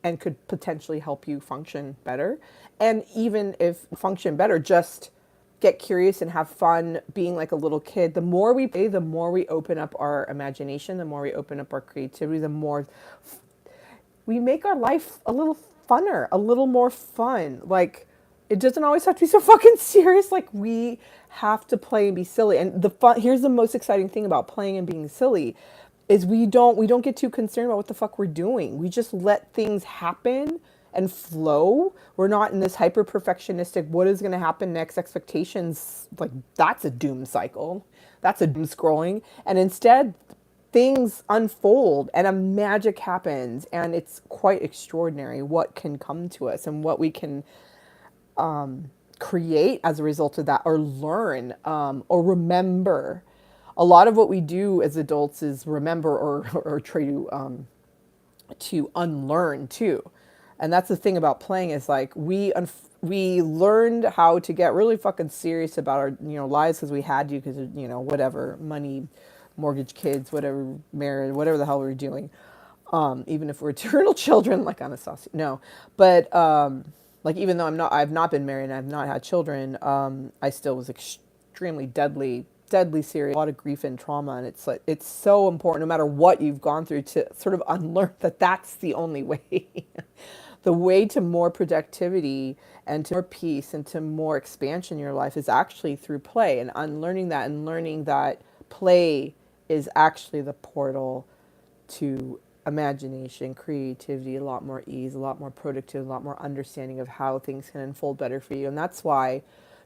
[SPEAKER 1] and could potentially help you function better. And even if function better, just get curious and have fun being like a little kid. The more we play, the more we open up our imagination, the more we open up our creativity, the more we make our life a little funner, a little more fun. Like, it doesn't always have to be so fucking serious. Like, we have to play and be silly. And the fun, here's the most exciting thing about playing and being silly is we don't get too concerned about what the fuck we're doing. We just let things happen and flow. We're not in this hyper perfectionistic what is going to happen next expectations. Like, that's a doom cycle. That's a doom scrolling. And instead, things unfold and a magic happens, and it's quite extraordinary what can come to us and what we can create as a result of that, or learn, or remember. A lot of what we do as adults is remember or try to unlearn too. And that's the thing about playing is like we learned how to get really fucking serious about our lives because we had to, because whatever, money, mortgage, kids, whatever, marriage, whatever the hell we were doing, even if we're eternal children like Anastasia. No, but like, even though I've not been married and I've not had children, I still was extremely deadly serious, a lot of grief and trauma. And it's like, it's so important, no matter what you've gone through, to sort of unlearn that that's the only way. The way to more productivity and to more peace and to more expansion in your life is actually through play, and unlearning that and learning that play is actually the portal to imagination, creativity, a lot more ease, a lot more productivity, a lot more understanding of how things can unfold better for you. And that's why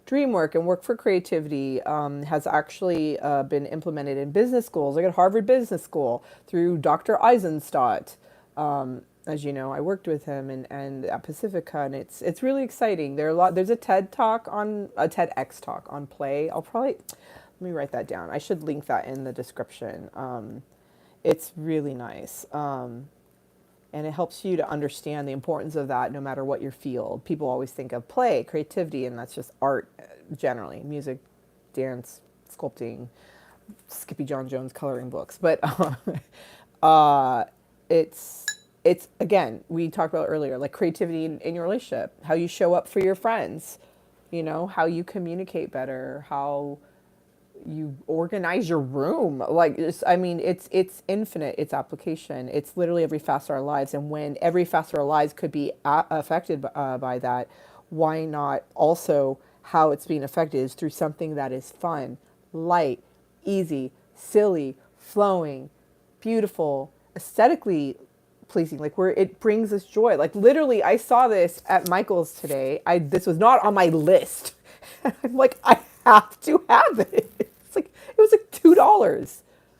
[SPEAKER 1] dream work and work for creativity has actually been implemented in business schools, like at Harvard Business School through Dr. Eisenstadt. As you know, I worked with him and at Pacifica, and it's really exciting. There's a TEDx talk on play. Let me write that down. I should link that in the description. It's really nice. And it helps you to understand the importance of that no matter what your field. People always think of play, creativity, and that's just art generally. Music, dance, sculpting, Skippyjon Jones coloring books. But it's again, we talked about earlier, like creativity in your relationship, how you show up for your friends, how you communicate better, how you organize your room. Like, it's infinite, its application. It's literally every facet of our lives. And when every facet of our lives could be affected by that, why not also how it's being affected is through something that is fun, light, easy, silly, flowing, beautiful, aesthetically pleasing, like where it brings us joy. Like, literally, I saw this at Michael's today. This was not on my list. I'm like, I have to have it. It was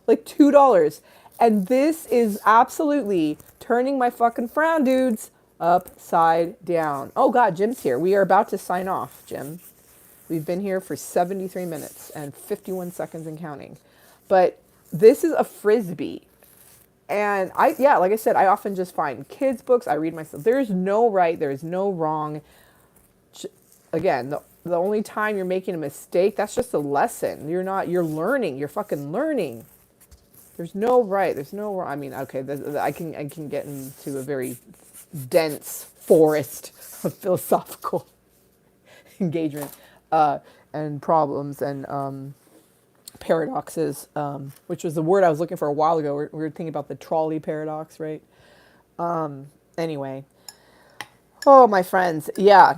[SPEAKER 1] like $2, and this is absolutely turning my fucking frown, dudes, upside down. Oh God, Jim's here. We are about to sign off, Jim. We've been here for 73 minutes and 51 seconds and counting, but this is a Frisbee. And like I said, I often just find kids' books. I read myself. There's no right. There's no wrong. Again, the only time you're making a mistake, that's just a lesson. You're learning. You're fucking learning. There's no right. There's no wrong. I mean, okay, I can get into a very dense forest of philosophical engagement and problems and paradoxes, which was the word I was looking for a while ago. We were thinking about the trolley paradox, right? Anyway. Oh, my friends. Yeah.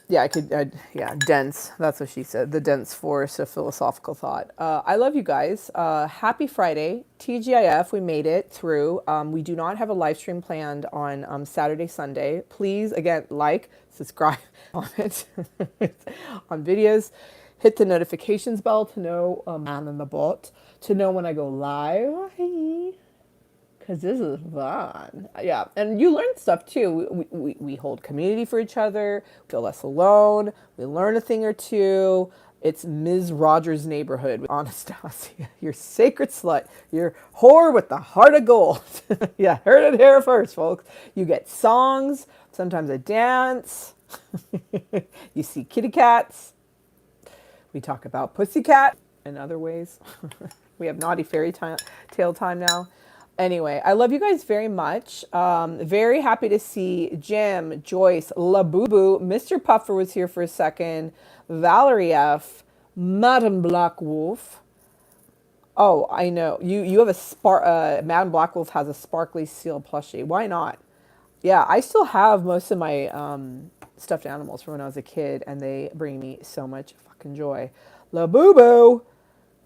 [SPEAKER 1] Dense. That's what she said. The dense forest of philosophical thought. I love you guys. Happy Friday. TGIF, we made it through. We do not have a live stream planned on Saturday, Sunday. Please, again, like, subscribe, comment on videos. Hit the notifications bell to know, man in the bot, to know when I go live. Hey. because this is fun. Yeah, and you learn stuff too. We hold community for each other, feel less alone, we learn a thing or two. It's Ms. Rogers' Neighborhood with Anastasia, your sacred slut, your whore with the heart of gold. Yeah, heard it here first, folks. You get songs, sometimes a dance. You see kitty cats. We talk about pussycat in other ways. We have naughty fairy tale time now. Anyway, I love you guys very much. Very happy to see Jim, Joyce, La Boo Boo, Mr. Puffer was here for a second, Valerie F, Madame Black Wolf. Oh, I know. You have a Madame Black Wolf has a sparkly seal plushie. Why not? Yeah, I still have most of my stuffed animals from when I was a kid, and they bring me so much fucking joy. La Boo Boo,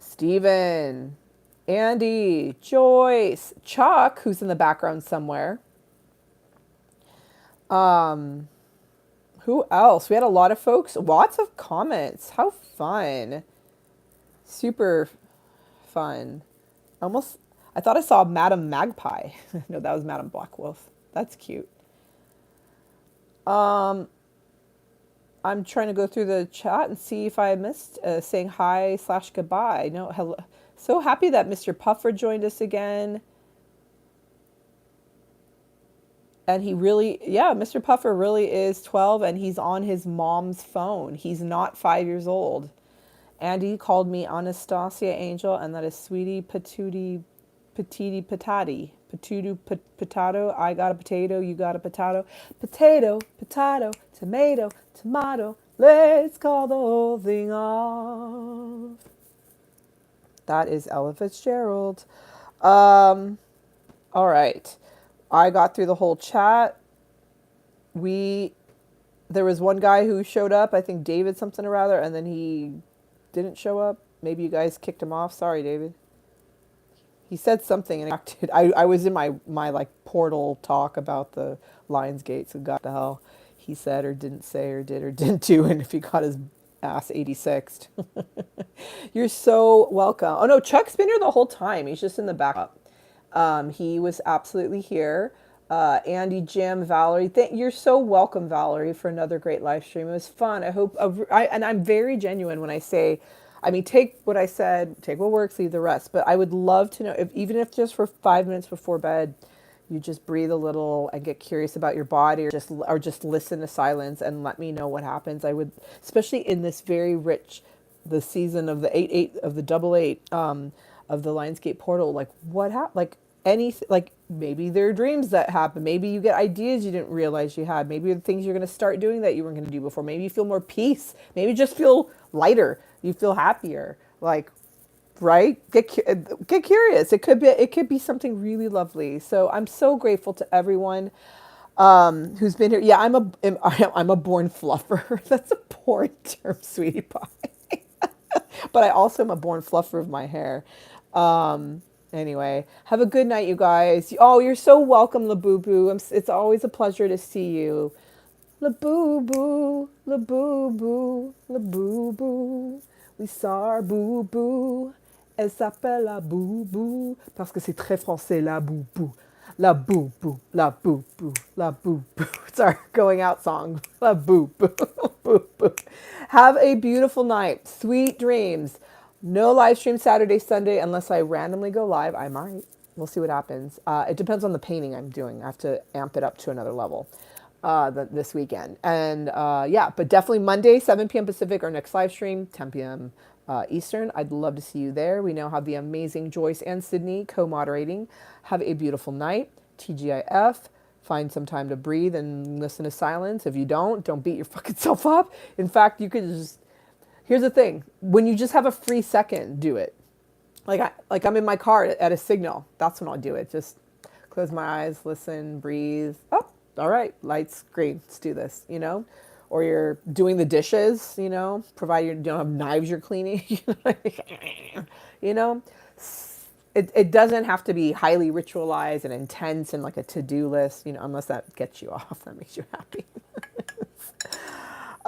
[SPEAKER 1] Steven, Andy, Joyce, Chuck, who's in the background somewhere. Who else? We had a lot of folks, lots of comments. How fun. Super fun. Almost, I thought I saw Madame Magpie. No, that was Madame Black Wolf. That's cute. I'm trying to go through the chat and see if I missed saying hi / goodbye. No, hello. So happy that Mr. Puffer joined us again. And he really, yeah, Mr. Puffer really is 12 and he's on his mom's phone. He's not 5 years old. Andy called me Anastasia Angel, and that is sweetie patootie patiti patati. Patootie potato. I got a potato, you got a potato. Potato, potato, tomato, tomato. Let's call the whole thing off. That is Ella Fitzgerald. All right. I got through the whole chat. There was one guy who showed up, I think David something or other, and then he didn't show up. Maybe you guys kicked him off. Sorry, David. He said something and acted. I was in my like portal talk about the Lionsgate, so God the hell he said or didn't say or did or didn't do, and if he got his ass 86'd. You're so welcome. Oh no, Chuck's been here the whole time. He's just in the back. He was absolutely here. Andy, Jim, Valerie, you're so welcome, Valerie, for another great live stream. It was fun. I hope, and I'm very genuine when I say, I mean, take what I said, take what works, leave the rest. But I would love to know, even if just for 5 minutes before bed, you just breathe a little and get curious about your body, or just listen to silence and let me know what happens. I would, especially in this very rich, the season of the 8/8 of the 88 of the Lionsgate portal, like what happened, like maybe there are dreams that happen. Maybe you get ideas you didn't realize you had. Maybe the things you're going to start doing that you weren't going to do before. Maybe you feel more peace. Maybe you just feel lighter. You feel happier. Like, right? Get curious. It could be something really lovely. So I'm so grateful to everyone who's been here. Yeah, I'm a born fluffer. That's a porn term, sweetie pie. But I also am a born fluffer of my hair. Anyway, have a good night, you guys. Oh, you're so welcome, La Boo Boo. It's always a pleasure to see you. La Boo Boo, La Boo Boo, La Boo Boo. We saw our Boo Boo. Elle s'appelle La Boo Boo. Parce que c'est très français, La Boo Boo. La Boo Boo, La Boo Boo, La Boo Boo. It's our going out song. La Boo Boo, Boo Boo. Have a beautiful night. Sweet dreams. No live stream Saturday, Sunday, unless I randomly go live. I might. We'll see what happens. It depends on the painting I'm doing. I have to amp it up to another level this weekend. And yeah, but definitely Monday, 7 p.m. Pacific, our next live stream, 10 p.m. Eastern. I'd love to see you there. We now have the amazing Joyce and Sydney co-moderating. Have a beautiful night. TGIF. Find some time to breathe and listen to silence. If you don't beat your fucking self up. In fact, you could just... Here's the thing. When you just have a free second, do it. Like I'm in my car at a signal. That's when I'll do it. Just close my eyes, listen, breathe. Oh, all right. Lights, green. Let's do this, Or you're doing the dishes, provided you don't have knives you're cleaning. It doesn't have to be highly ritualized and intense and like a to-do list, unless that gets you off. That makes you happy.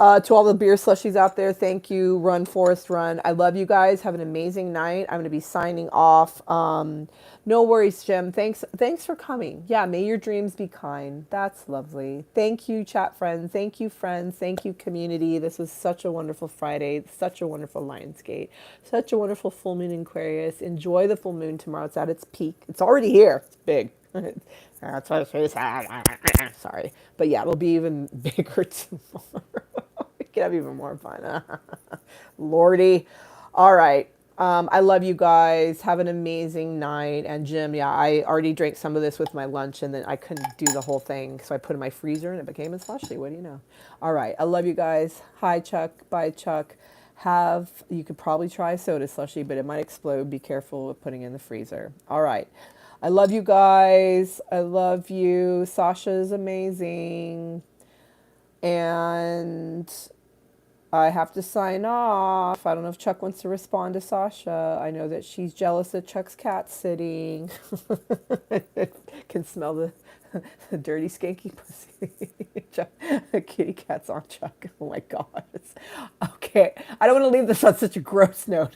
[SPEAKER 1] To all the beer slushies out there, thank you. Run, Forest, run. I love you guys. Have an amazing night. I'm going to be signing off. No worries, Jim. Thanks for coming. Yeah, may your dreams be kind. That's lovely. Thank you, chat friends. Thank you, friends. Thank you, community. This was such a wonderful Friday. Such a wonderful Lionsgate. Such a wonderful full moon in Aquarius. Enjoy the full moon tomorrow. It's at its peak. It's already here. It's big. That's what she said. Sorry. But yeah, it'll be even bigger tomorrow. We can have even more fun. Lordy. All right. I love you guys. Have an amazing night. And Jim, yeah, I already drank some of this with my lunch and then I couldn't do the whole thing. So I put it in my freezer and it became a slushie. What do you know? All right. I love you guys. Hi, Chuck. Bye, Chuck. You could probably try soda slushie, but it might explode. Be careful with putting it in the freezer. All right. I love you guys. I love you. Sasha's amazing. And I have to sign off. I don't know if Chuck wants to respond to Sasha. I know that she's jealous that Chuck's cat sitting. Can smell the dirty, skanky pussy. Chuck, kitty cat's on Chuck. Oh my God. Okay. I don't want to leave this on such a gross note.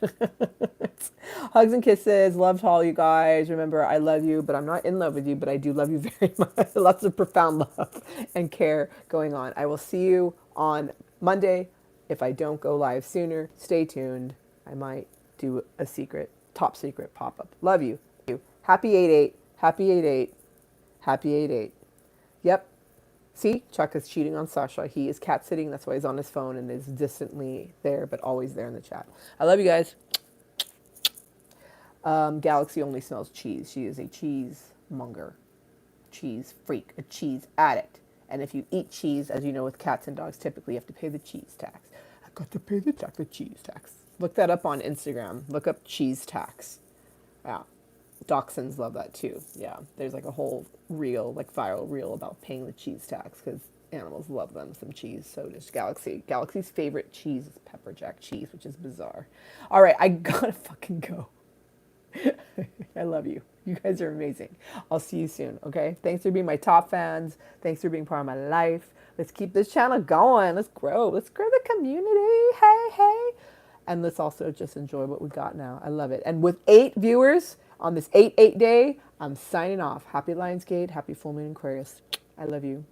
[SPEAKER 1] Hugs and kisses. Love to all you guys. Remember, I love you, but I'm not in love with you, but I do love you very much. Lots of profound love and care going on. I will see you on Monday. If I don't go live sooner, stay tuned. I might do a top secret pop-up. Love you. Happy 8-8. Happy 8-8. Happy 8-8. Yep. See, Chuck is cheating on Sasha. He is cat sitting. That's why he's on his phone and is distantly there, but always there in the chat. I love you guys. Galaxy only smells cheese. She is a cheese monger, cheese freak, a cheese addict. And if you eat cheese, as you know, with cats and dogs, typically you have to pay the cheese tax. I got to pay the cheese tax. Look that up on Instagram. Look up cheese tax. Yeah. Dachshunds love that too. Yeah. There's like a whole reel, like viral reel about paying the cheese tax because animals love them some cheese. So does Galaxy. Galaxy's favorite cheese is pepper jack cheese, which is bizarre. All right. I gotta fucking go. I love you. You guys are amazing. I'll see you soon, okay? Thanks for being my top fans. Thanks for being part of my life. Let's keep this channel going. Let's grow. Let's grow the community. Hey, hey. And let's also just enjoy what we got now. I love it. And with 8 viewers on this 8-8 day, I'm signing off. Happy Lionsgate. Happy full moon Aquarius. I love you.